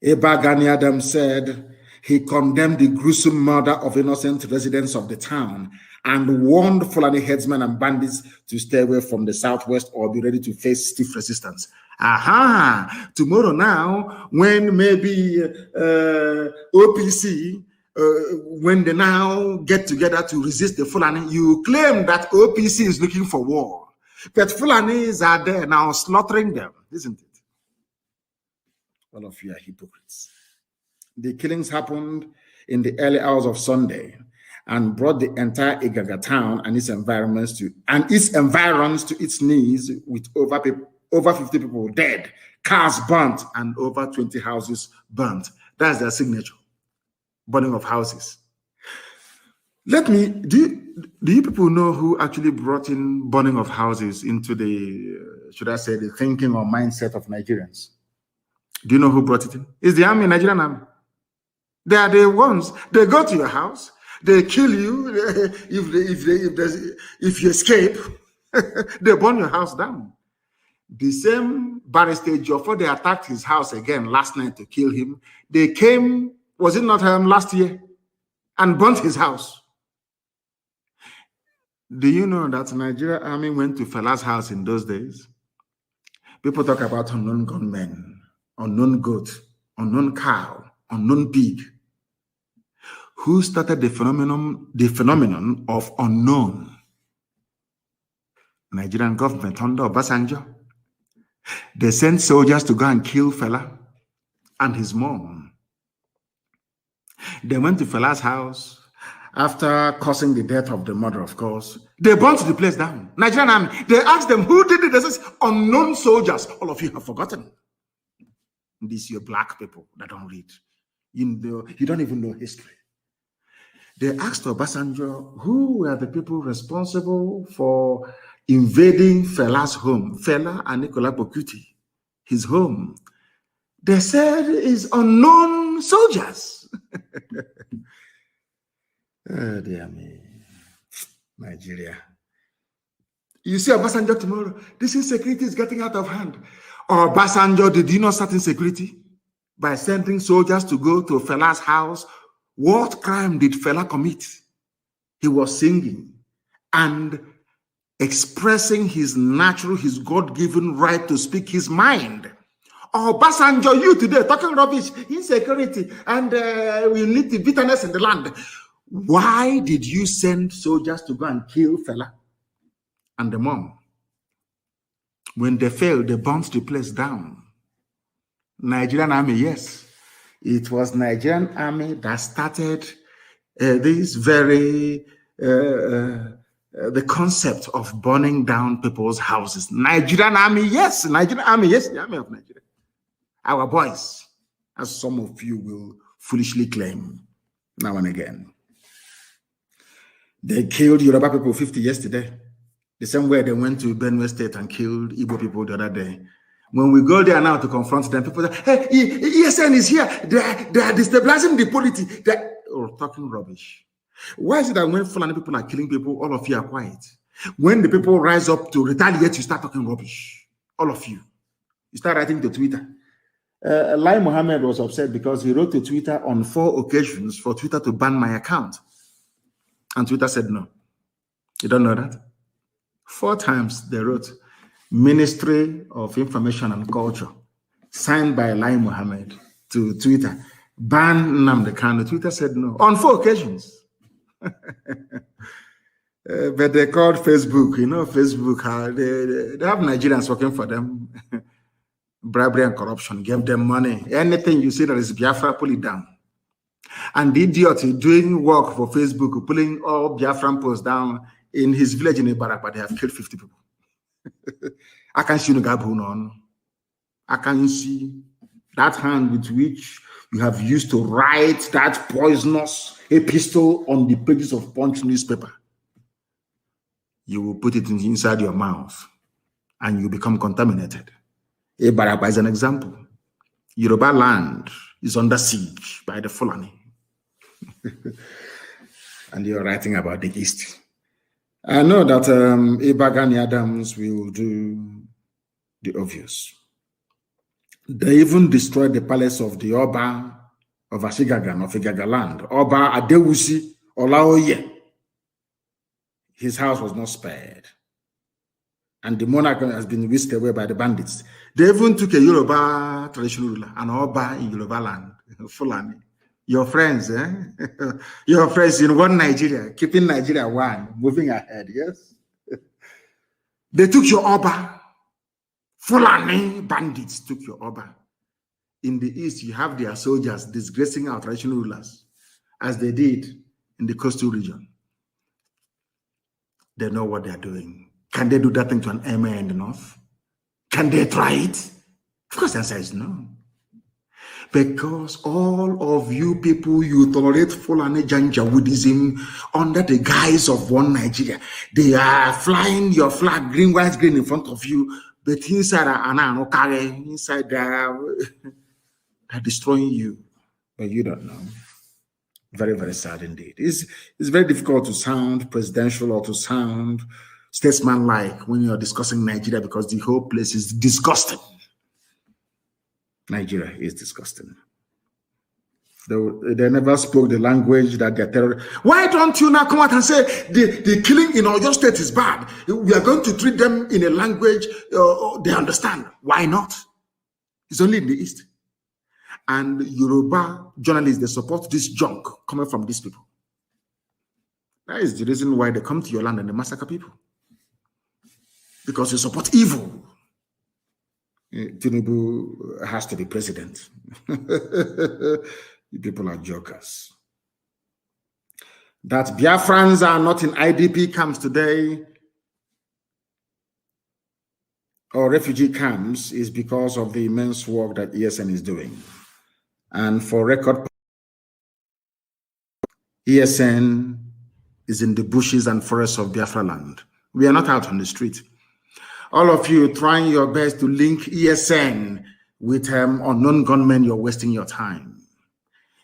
S1: you? Gani Adams said he condemned the gruesome murder of innocent residents of the town and warned Fulani headsmen and bandits to stay away from the southwest or be ready to face stiff resistance. Tomorrow now, when maybe OPC, when they now get together to resist the Fulani, you claim that OPC is looking for war. But Fulanis are there now slaughtering them, isn't it? All of you are hypocrites. The killings happened in the early hours of Sunday and brought the entire Igaga town and its environs to its knees, with over 50 people dead, cars burnt, and over 20 houses burnt. That's their signature. Burning of houses. Do you people know who actually brought in burning of houses into the, should I say, the thinking or mindset of Nigerians? Do you know who brought it in? It's the army, Nigerian army. They are the ones. They go to your house. They kill you. If you escape, they burn your house down. The same barrister Joffo, they attacked his house again last night to kill him. They came, was it not last year, and burnt his house. Do you know that Nigeria army went to Fela's house in those days? People talk about unknown gunmen, unknown goat, unknown cow, unknown pig. Who started the phenomenon of unknown? Nigerian government under Obasanjo. They sent soldiers to go and kill Fela and his mom. They went to Fela's house after causing the death of the mother, of course. They burnt the place down. Nigerian army. They asked them, who did it? They said, unknown soldiers. All of you have forgotten. These are black people that don't read. You don't even know history. They asked Obasanjo, who were the people responsible for invading Fela's home, Fela and Nicolas Bokuti, his home. They said it's unknown soldiers. Oh, dear me. Nigeria. You see Obasanjo tomorrow, this insecurity is getting out of hand. Obasanjo, did you not start insecurity by sending soldiers to go to Fela's house? What crime did Fela commit? He was singing and expressing his natural, his God-given right to speak his mind. Obasanjo, you today talking rubbish, insecurity, and we need the bitterness in the land. Why did you send soldiers to go and kill Fela and the mom? When they failed, they burnt the place down. Nigerian army, yes. It was Nigerian army that started this very, the concept of burning down people's houses. Nigerian army, yes. Nigerian army, yes. The army of Nigeria. Our boys, as some of you will foolishly claim now and again. They killed Yoruba people 50 yesterday. The same way they went to Benue State and killed Igbo people the other day. When we go there now to confront them, people say, hey, ESN is here. They are destabilizing the polity. They're talking rubbish. Why is it that when Fulani people are killing people, all of you are quiet? When the people rise up to retaliate, you start talking rubbish. All of you. You start writing to Twitter. Lai Mohammed was upset because he wrote to Twitter on 4 occasions for Twitter to ban my account. And Twitter said no. You don't know that? 4 times they wrote, Ministry of Information and Culture, signed by Lai Mohammed to Twitter, ban Nnamdi Kanu. Twitter said no on 4 occasions. But they called Facebook, Facebook, they have Nigerians working for them. Bribery and corruption, gave them money. Anything you see that is Biafra, pull it down. And the idiot doing work for Facebook, pulling all Biafran posts down in his village in Ibarak, but they have killed 50 people. I can see I can see that hand with which you have used to write that poisonous epistle on the pages of Punch newspaper. You will put it inside your mouth and you become contaminated. Ibaraba is an example. Yoruba land is under siege by the Fulani. And you're writing about the East. I know that Ibagani Adams will do the obvious. They even destroyed the palace of the Oba of Ashigagan, of Igaga land. Oba Adewusi Olaoye. His house was not spared. And the monarch has been whisked away by the bandits. They even took a Yoruba traditional ruler, an Oba in Yoruba land, Fulani. Your friends, your friends in one Nigeria, keeping Nigeria one, moving ahead, yes? They took your Oba. Fulani bandits took your Oba. In the East, you have their soldiers disgracing our traditional rulers, as they did in the coastal region. They know what they're doing. Can they do that thing to an emir in the North? Can they try it? Of course, the answer is no. Because all of you people, you tolerate Fulani Janjaweedism under the guise of one Nigeria. They are flying your flag, green, white, green in front of you, but inside they're destroying you. But you don't know. Very, very sad indeed. It's very difficult to sound presidential or to sound statesman-like when you're discussing Nigeria because the whole place is disgusting. Nigeria is disgusting. They never spoke the language that they're terrorists. Why don't you now come out and say the killing in Oyo State is bad? We are going to treat them in a language they understand. Why not? It's only in the East. And Yoruba journalists, they support this junk coming from these people. That is the reason why they come to your land and they massacre people. Because you support evil. Tinubu has to be president. You people are jokers. That Biafrans are not in IDP camps today or refugee camps is because of the immense work that ESN is doing. And for record ESN is in the bushes and forests of Biafra land. We are not out on the street. All of you trying your best to link ESN with unknown gunmen, you're wasting your time.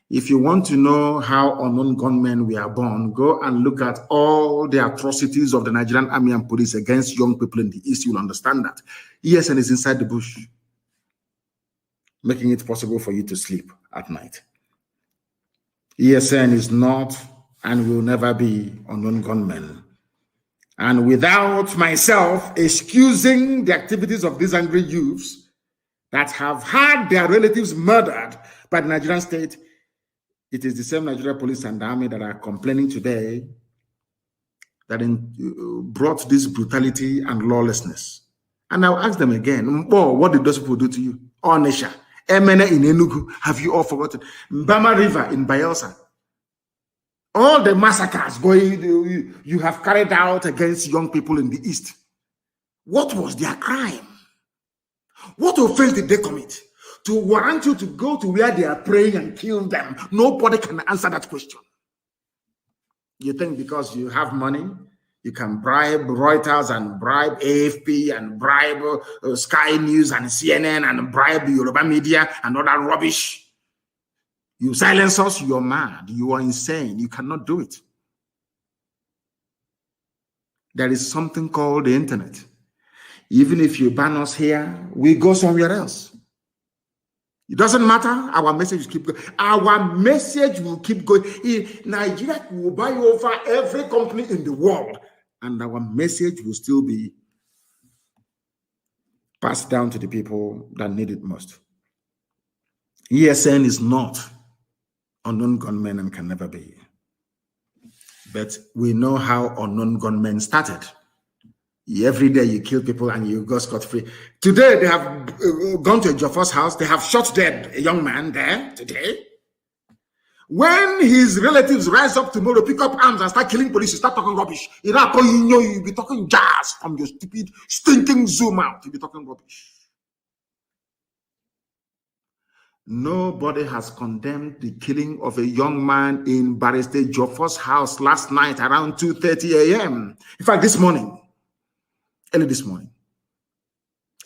S1: If you want to know how unknown gunmen were born, go and look at all the atrocities of the Nigerian army and police against young people in the East. You'll understand that. ESN is inside the bush, making it possible for you to sleep at night. ESN is not and will never be unknown gunmen. And without myself excusing the activities of these angry youths that have had their relatives murdered by the Nigerian state, it is the same Nigerian police and army that are complaining today that brought this brutality and lawlessness. And I'll ask them again, oh, what did those people do to you? Onisha, Emene in Enugu, have you all forgotten? Mbama River in Bayelsa. All the massacres you have carried out against young people in the East. What was their crime? What offense did they commit to warrant you to go to where they are praying and kill them? Nobody can answer that question. You think because you have money, you can bribe Reuters and bribe AFP and bribe Sky News and CNN and bribe the Yoruba media and all that rubbish. You silence us, you're mad, you are insane, you cannot do it. There is something called the internet. Even if you ban us here, we go somewhere else. It doesn't matter, our message keep going. Our message will keep going. Nigeria will buy over every company in the world, and our message will still be passed down to the people that need it most. ESN is not unknown gunmen and can never be. But we know how unknown gunmen started. Every day you kill people and you go scot-free. Today they have gone to a Joffa's house. They have shot dead a young man there today. When his relatives rise up tomorrow, pick up arms and start killing police, you start talking rubbish. You'll be talking jazz from your stupid, stinking Zoom out. You'll be talking rubbish. Nobody has condemned the killing of a young man in Barrister Joffa's house last night around 2:30 a.m. In fact, early this morning.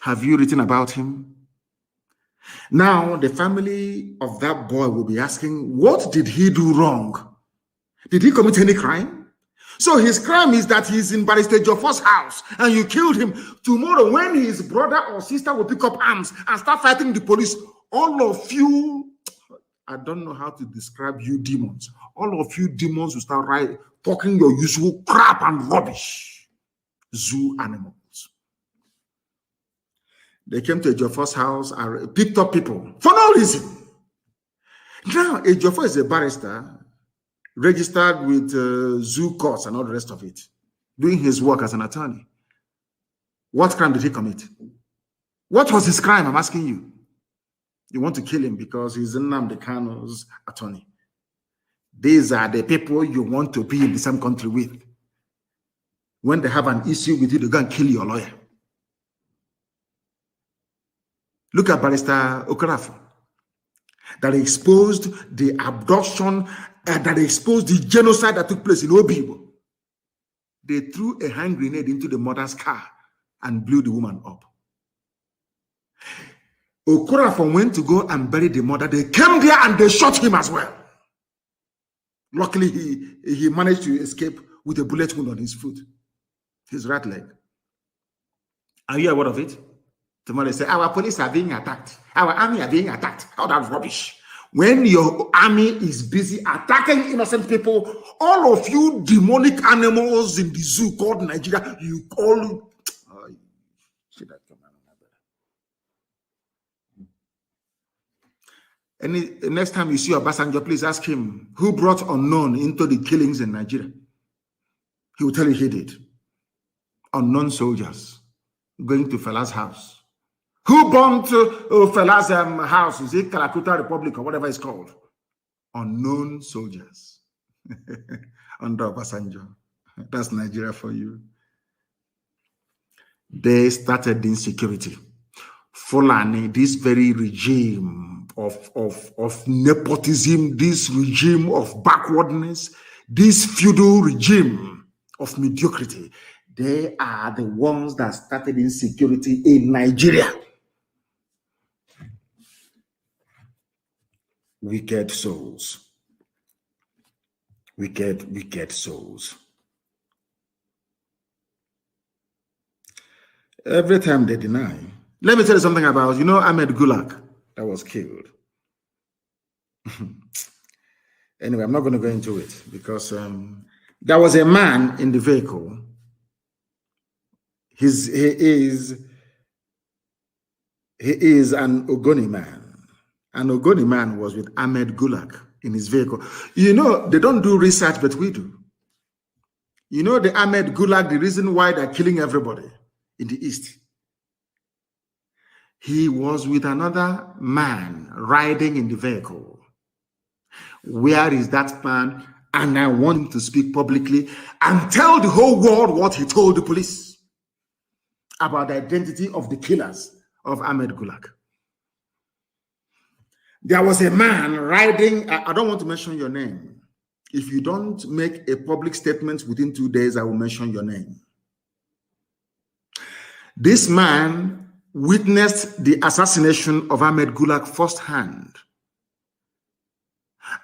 S1: Have you written about him? Now, the family of that boy will be asking, what did he do wrong? Did he commit any crime? So his crime is that he's in Barrister Joffa's house and you killed him. Tomorrow, when his brother or sister will pick up arms and start fighting the police, all of you, I don't know how to describe you demons. All of you demons will start talking your usual crap and rubbish. Zoo animals. They came to Ejiofor's house and picked up people for no reason. Now, Ejiofor is a barrister, registered with zoo courts and all the rest of it, doing his work as an attorney. What crime did he commit? What was his crime? I'm asking you. You want to kill him because he's Nnamdi Kanu's attorney. These are the people you want to be in the same country with. When they have an issue with you, they go and kill your lawyer. Look at Barrister Okorafor, that exposed the abduction, that exposed the genocide that took place in Obibo. They threw a hand grenade into the mother's car and blew the woman up. Okorafor went to go and bury the mother. They came there and they shot him as well. Luckily, he managed to escape with a bullet wound on his foot, his right leg. Are you aware of it? Tomorrow they say, our police are being attacked. Our army are being attacked. All that rubbish. When your army is busy attacking innocent people, all of you demonic animals in the zoo called Nigeria, you call... Next time you see Obasanjo, please ask him who brought unknown into the killings in Nigeria. He will tell you he did. Unknown soldiers going to Fela's house. Who bombed Fela's house? Is it Calcutta Republic or whatever it's called? Unknown soldiers under Obasanjo. That's Nigeria for you. They started the insecurity. Fulani, this very regime nepotism, this regime of backwardness, this feudal regime of mediocrity. They are the ones that started insecurity in Nigeria. Wicked souls. Wicked souls. Every time they deny. Let me tell you something about, Ahmed Gulag that was killed. Anyway, I'm not going to go into it because there was a man in the vehicle. He is an Ogoni man. An Ogoni man was with Ahmed Gulag in his vehicle. They don't do research, but we do. The Ahmed Gulag, the reason why they're killing everybody in the East. He was with another man riding in the vehicle. Where is that man? And I want him to speak publicly and tell the whole world what he told the police about the identity of the killers of Ahmed Gulag. There was a man riding, I don't want to mention your name. If you don't make a public statement within 2 days, I will mention your name. This man witnessed the assassination of Ahmed Gulag firsthand.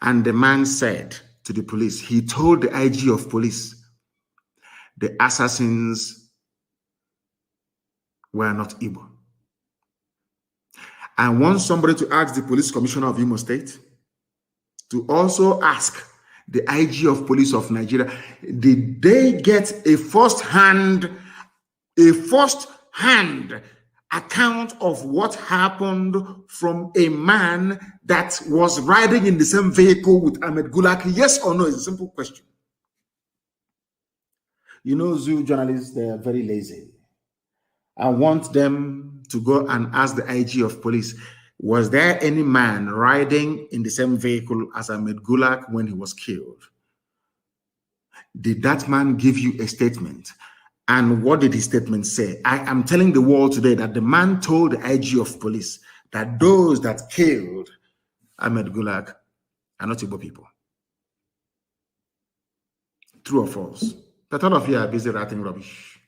S1: And the man said to the police, he told the IG of police, the assassins were not Igbo. I want somebody to ask the police commissioner of Imo State to also ask the IG of police of Nigeria, did they get a first-hand account of what happened from a man that was riding in the same vehicle with Ahmed Gulag? Yes or no? It's a simple question. Zoo journalists, they are very lazy. I want them to go and ask the IG of police, was there any man riding in the same vehicle as Ahmed Gulag when he was killed? Did that man give you a statement? And what did his statement say? I am telling the world today that the man told the IG of police that those that killed Ahmed Gulag are not Igbo people. True or false? But all of you are busy writing rubbish.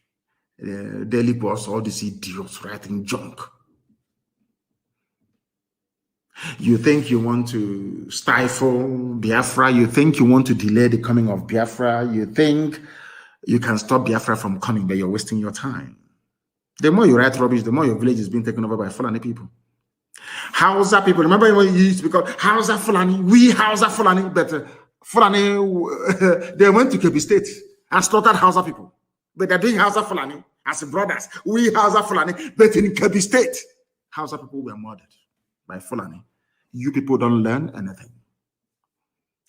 S1: Daily Post, all these idiots writing junk. You think you want to stifle Biafra. You think you want to delay the coming of Biafra. You think you can stop Biafra from coming, but you're wasting your time. The more you write rubbish, the more your village is being taken over by Fulani people. Hausa people, remember when you used to be called Hausa Fulani? We Hausa Fulani, but Fulani, they went to Kebbi State and slaughtered Hausa people. But they're doing Hausa Fulani as brothers. We Hausa Fulani, but in Kebbi State, Hausa people were murdered by Fulani. You people don't learn anything.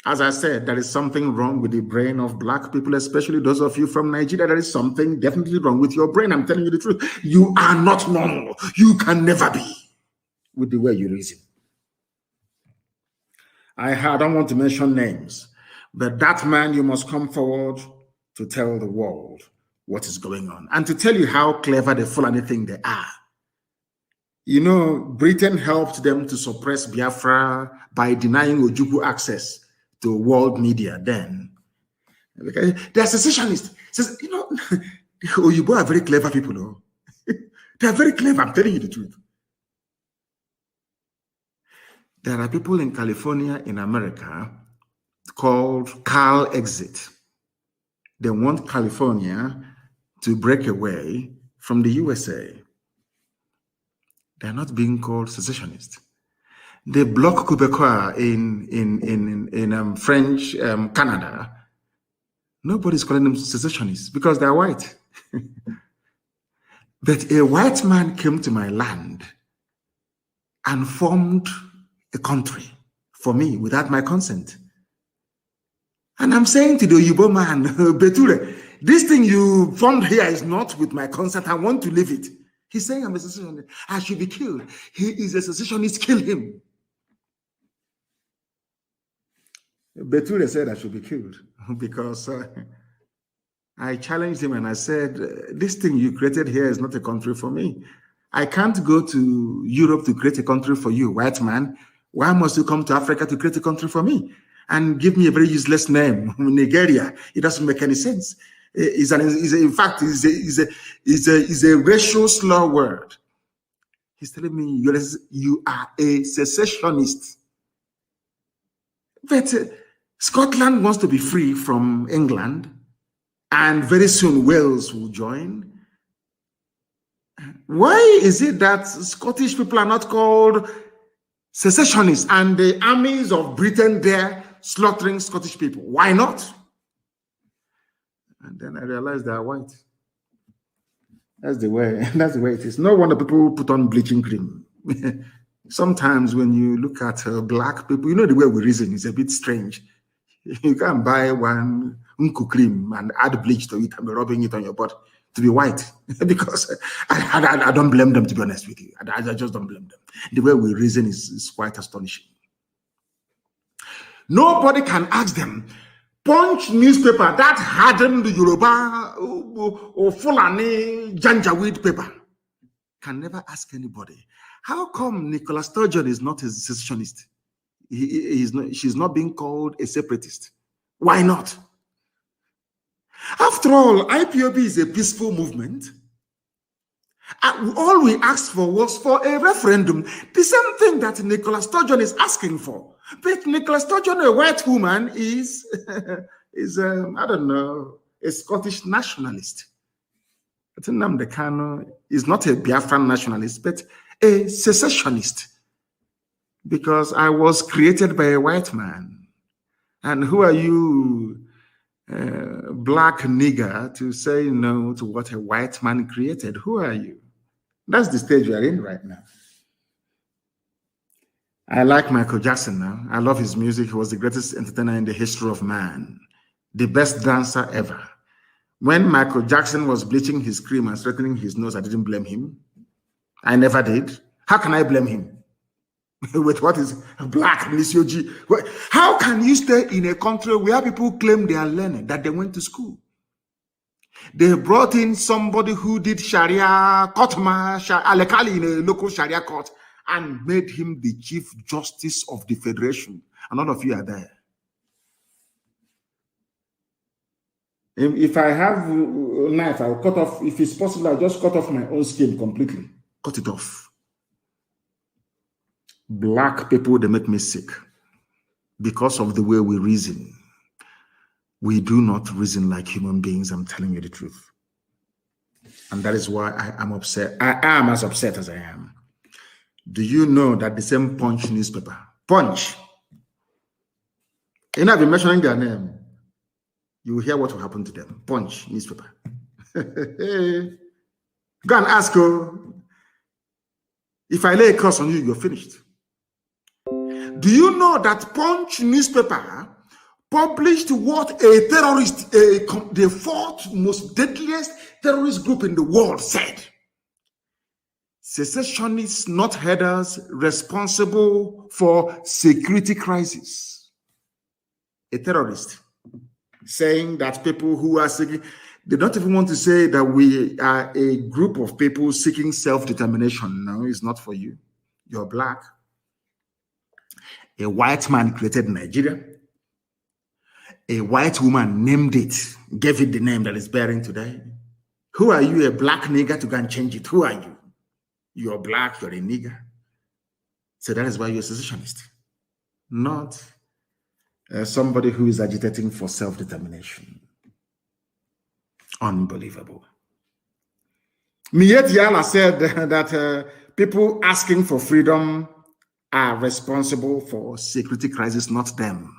S1: As I said, there is something wrong with the brain of black people, especially those of you from Nigeria. There is something definitely wrong with your brain. I'm telling you the truth. You are not normal. You can never be with the way you reason. I don't want to mention names, but that man, you must come forward to tell the world what is going on and to tell you how clever the Fulani think they are. Britain helped them to suppress Biafra by denying Ojukwu access to world media then. Because they're secessionists. Says, the Oyibo are very clever people. No? They're very clever, I'm telling you the truth. There are people in California, in America, called Cal Exit. They want California to break away from the USA. They're not being called secessionists. The Bloc Québécois in French Canada, nobody's calling them secessionists because they're white. But a white man came to my land and formed a country for me without my consent. And I'm saying to the Oyibo man, Beture, this thing you formed here is not with my consent. I want to leave it. He's saying I'm a secessionist. I should be killed. He is a secessionist. Kill him. Beture said I should be killed because I challenged him and I said, this thing you created here is not a country for me. I can't go to Europe to create a country for you, white man.
S2: Why must you come to Africa to create a country for me and give me a very useless name, Nigeria? It doesn't make any sense. In fact, it's a racial slur word. He's telling me you are a secessionist. But Scotland wants to be free from England, and very soon Wales will join. Why is it that Scottish people are not called secessionists and the armies of Britain there slaughtering Scottish people? Why not? And then I realized they are white. That's the way it is. No wonder people put on bleaching cream. Sometimes when you look at black people, you know the way we reason is a bit strange. You can buy one unku cream and add bleach to it and be rubbing it on your body to be white. Because I don't blame them, to be honest with you. I just don't blame them. The way we reason is quite astonishing. Nobody can ask them, Punch newspaper that hardened Yoruba or Fulani Janjaweed paper can never ask anybody, how come Nicola Sturgeon is not a secessionist? She's not being called a separatist. Why not? After all, IPOB is a peaceful movement. All we asked for was for a referendum, the same thing that Nicola Sturgeon is asking for. But Nicola Sturgeon, a white woman, is I don't know, a Scottish nationalist. Mazi Nnamdi Kanu is not a Biafran nationalist, but a secessionist. Because I was created by a white man. And who are you, black nigger, to say no to what a white man created? Who are you? That's the stage we are in right now. I like Michael Jackson now. I love his music. He was the greatest entertainer in the history of man. The best dancer ever. When Michael Jackson was bleaching his cream and straightening his nose, I didn't blame him. I never did. How can I blame him? With what is black, Monsieur G? How can you stay in a country where people claim they are learned, that they went to school? They brought in somebody who did Sharia, Alekali in a local Sharia court, and made him the Chief Justice of the Federation. And all of you are there. If I have a knife, I'll cut off. If it's possible, I'll just cut off my own skin completely. Cut it off. Black people, they make me sick because of the way we reason. We do not reason like human beings. I'm telling you the truth. And that is why I am upset. I am as upset as I am. Do you know that the same Punch newspaper, Punch, you know, I've been mentioning their name. You will hear what will happen to them. Punch newspaper. Go and ask her. If I lay a curse on you, you're finished. Do you know that Punch newspaper published what a terrorist, the fourth most deadliest terrorist group in the world said? Secessionists, not headers, responsible for security crisis. A terrorist saying that people who are seeking, they don't even want to say that we are a group of people seeking self-determination. No, it's not for you. You're black. A white man created Nigeria. A white woman named it, gave it the name that it's bearing today. Who are you, a black nigger, to go and change it? Who are you? You're black, you're a nigger. So that is why you're a secessionist. Not somebody who is agitating for self-determination. Unbelievable. Miet Yala said that people asking for freedom are responsible for security crisis, not them.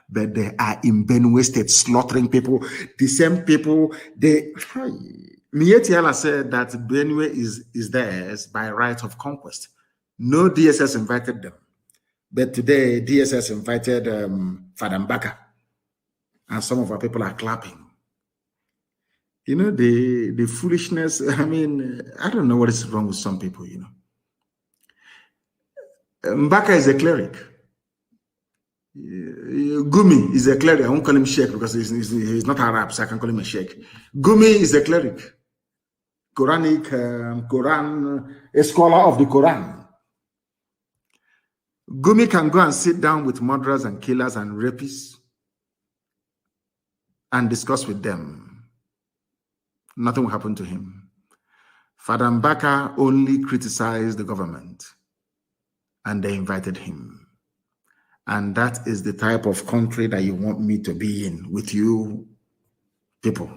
S2: But they are in Benue State slaughtering people. The same people, Miet Yala said that Benue is theirs by right of conquest. No DSS invited them. But today, DSS invited Fadam Baka. And some of our people are clapping. You know, the foolishness, I mean, I don't know what is wrong with some people, you know. Mbaka is a cleric. Gumi is a cleric. I won't call him Sheikh because he's not Arab, so I can call him a Sheikh. Gumi is a cleric. Quranic, a scholar of the Quran. Gumi can go and sit down with murderers and killers and rapists and discuss with them. Nothing will happen to him. Father Mbaka only criticized the government and they invited him. And that is the type of country that you want me to be in with you people.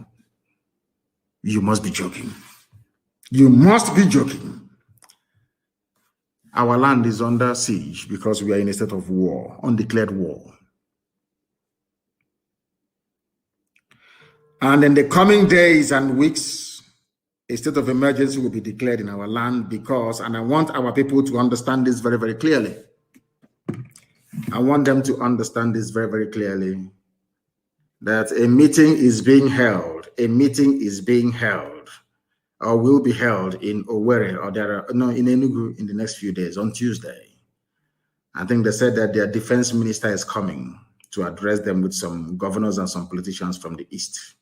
S2: You must be joking. You must be joking. Our land is under siege because we are in a state of war, undeclared war. And in the coming days and weeks, a state of emergency will be declared in our land because, and I want our people to understand this very, very clearly. I want them to understand this very, very clearly, that a meeting is being held. A meeting is being held or will be held in Owerri or in Enugu in the next few days on Tuesday. I think they said that their defense minister is coming to address them with some governors and some politicians from the East.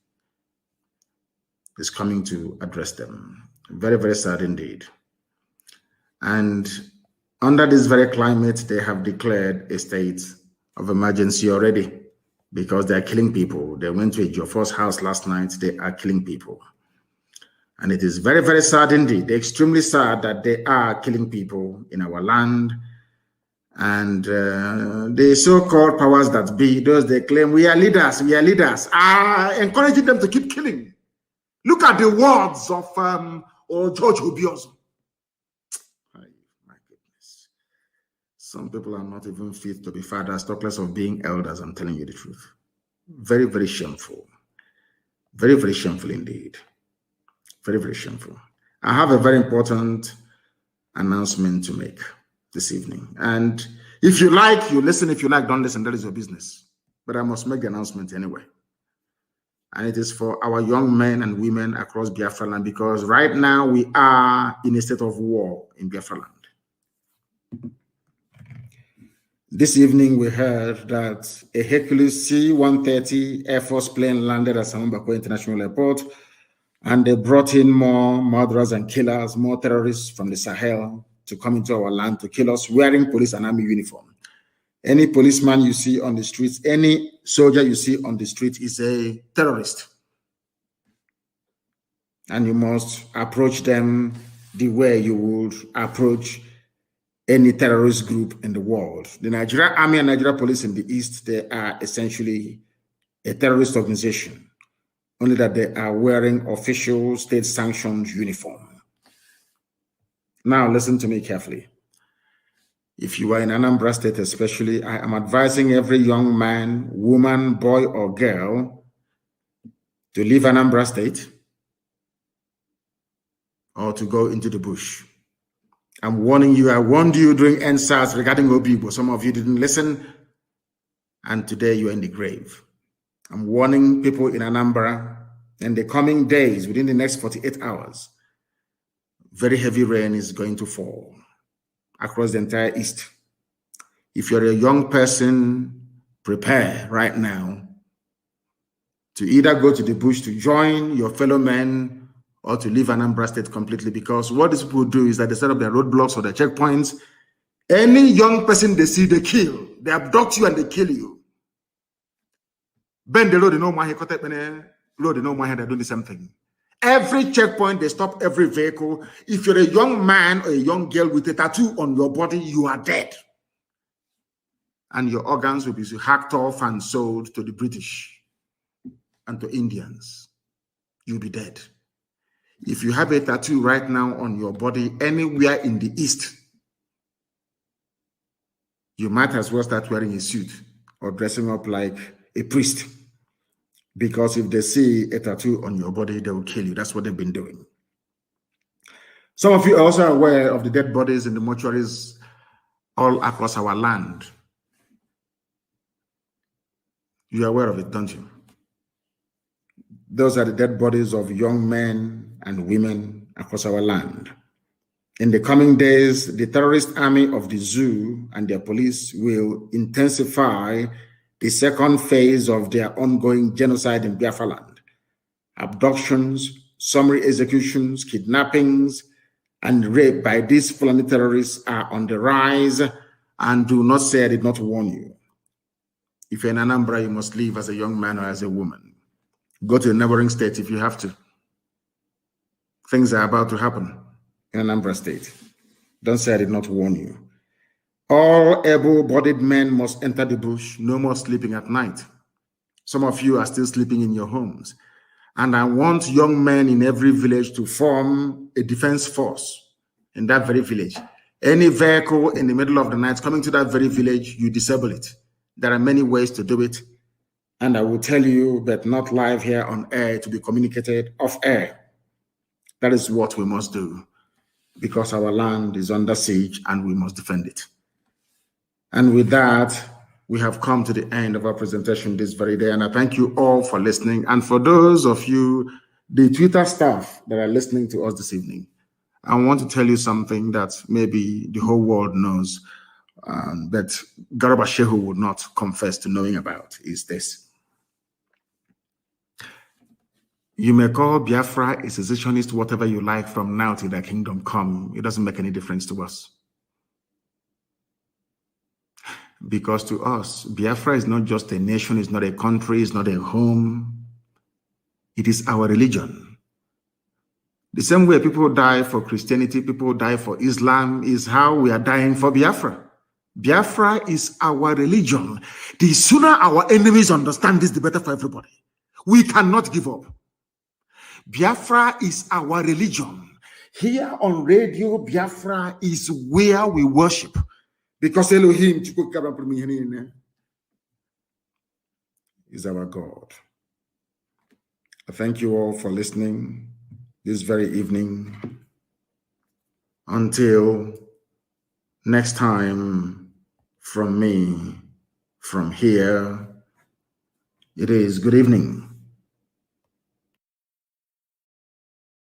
S2: Is coming to address them. Very, very sad indeed. And under this very climate, they have declared a state of emergency already because they are killing people. They went to a Jofor's house last night. They are killing people. And it is very, very sad indeed. They're extremely sad that they are killing people in our land. And the so-called powers that be, those they claim, we are leaders, are encouraging them to keep killing. Look at the words of George Obiozo. My goodness. Some people are not even fit to be fathers, talk less of being elders. I'm telling you the truth. Very, very shameful. Very, very shameful indeed. Very, very shameful. I have a very important announcement to make this evening. And if you like, you listen. If you like, don't listen. That is your business. But I must make the announcement anyway. And it is for our young men and women across Biafra land, because right now we are in a state of war in Biafra land. This evening we heard that a Hercules C-130 Air Force plane landed at Samambako International Airport, and they brought in more murderers and killers, more terrorists from the Sahel to come into our land to kill us wearing police and army uniform. Any policeman you see on the streets, any soldier you see on the street is a terrorist. And you must approach them the way you would approach any terrorist group in the world. The Nigerian Army and Nigeria Police in the East, they are essentially a terrorist organization, only that they are wearing official state-sanctioned uniform. Now, listen to me carefully. If you are in Anambra State especially, I am advising every young man, woman, boy, or girl to leave Anambra State or to go into the bush. I'm warning you. I warned you during NSAS regarding Obibo. Some of you didn't listen, and today you are in the grave. I'm warning people in Anambra in the coming days, within the next 48 hours, very heavy rain is going to fall across the entire East. If you're a young person, prepare right now to either go to the bush to join your fellow men or to leave Anambra State completely, because what these people do is that they set up their roadblocks or their checkpoints. Any young person they see, they kill. They abduct you and they kill you. Bend the road, they know my road, they know my head, they're doing the same thing. Every checkpoint, they stop every vehicle. If you're a young man or a young girl with a tattoo on your body, you are dead. And your organs will be hacked off and sold to the British and to Indians. You'll be dead. If you have a tattoo right now on your body anywhere in the East, you might as well start wearing a suit or dressing up like a priest. Because if they see a tattoo on your body, they will kill you. That's what they've been doing. Some of you are also aware of the dead bodies in the mortuaries all across our land. You're aware of it, don't you? Those are the dead bodies of young men and women across our land. In the coming days, the terrorist army of the zoo and their police will intensify the second phase of their ongoing genocide in Biafra land. Abductions, summary executions, kidnappings, and rape by these Fulani terrorists are on the rise, And do not say I did not warn you. If you're in Anambra, you must leave as a young man or as a woman. Go to a neighboring state if you have to. Things are about to happen in Anambra State. Don't say I did not warn you. All able-bodied men must enter the bush. No more sleeping at night. Some of you are still sleeping in your homes. And I want young men in every village to form a defense force in that very village. Any vehicle in the middle of the night coming to that very village, you disable it. There are many ways to do it. And I will tell you, but not live here on air, to be communicated off air. That is what we must do, because our land is under siege and we must defend it. And with that, we have come to the end of our presentation this very day. And I thank you all for listening. And for those of you, the Twitter staff that are listening to us this evening, I want to tell you something that maybe the whole world knows, but Garba Shehu would not confess to knowing about, is this. You may call Biafra a secessionist, whatever you like, from now till the kingdom come. It doesn't make any difference to us. Because to us, Biafra is not just a nation, it's not a country, it's not a home. It is our religion. The same way people die for Christianity, people die for Islam, is how we are dying for Biafra. Biafra is our religion. The sooner our enemies understand this, the better for everybody. We cannot give up. Biafra is our religion. Here on radio, Biafra is where we worship. Because Elohim is our God. I thank you all for listening this very evening. Until next time, from me, from here, it is good evening.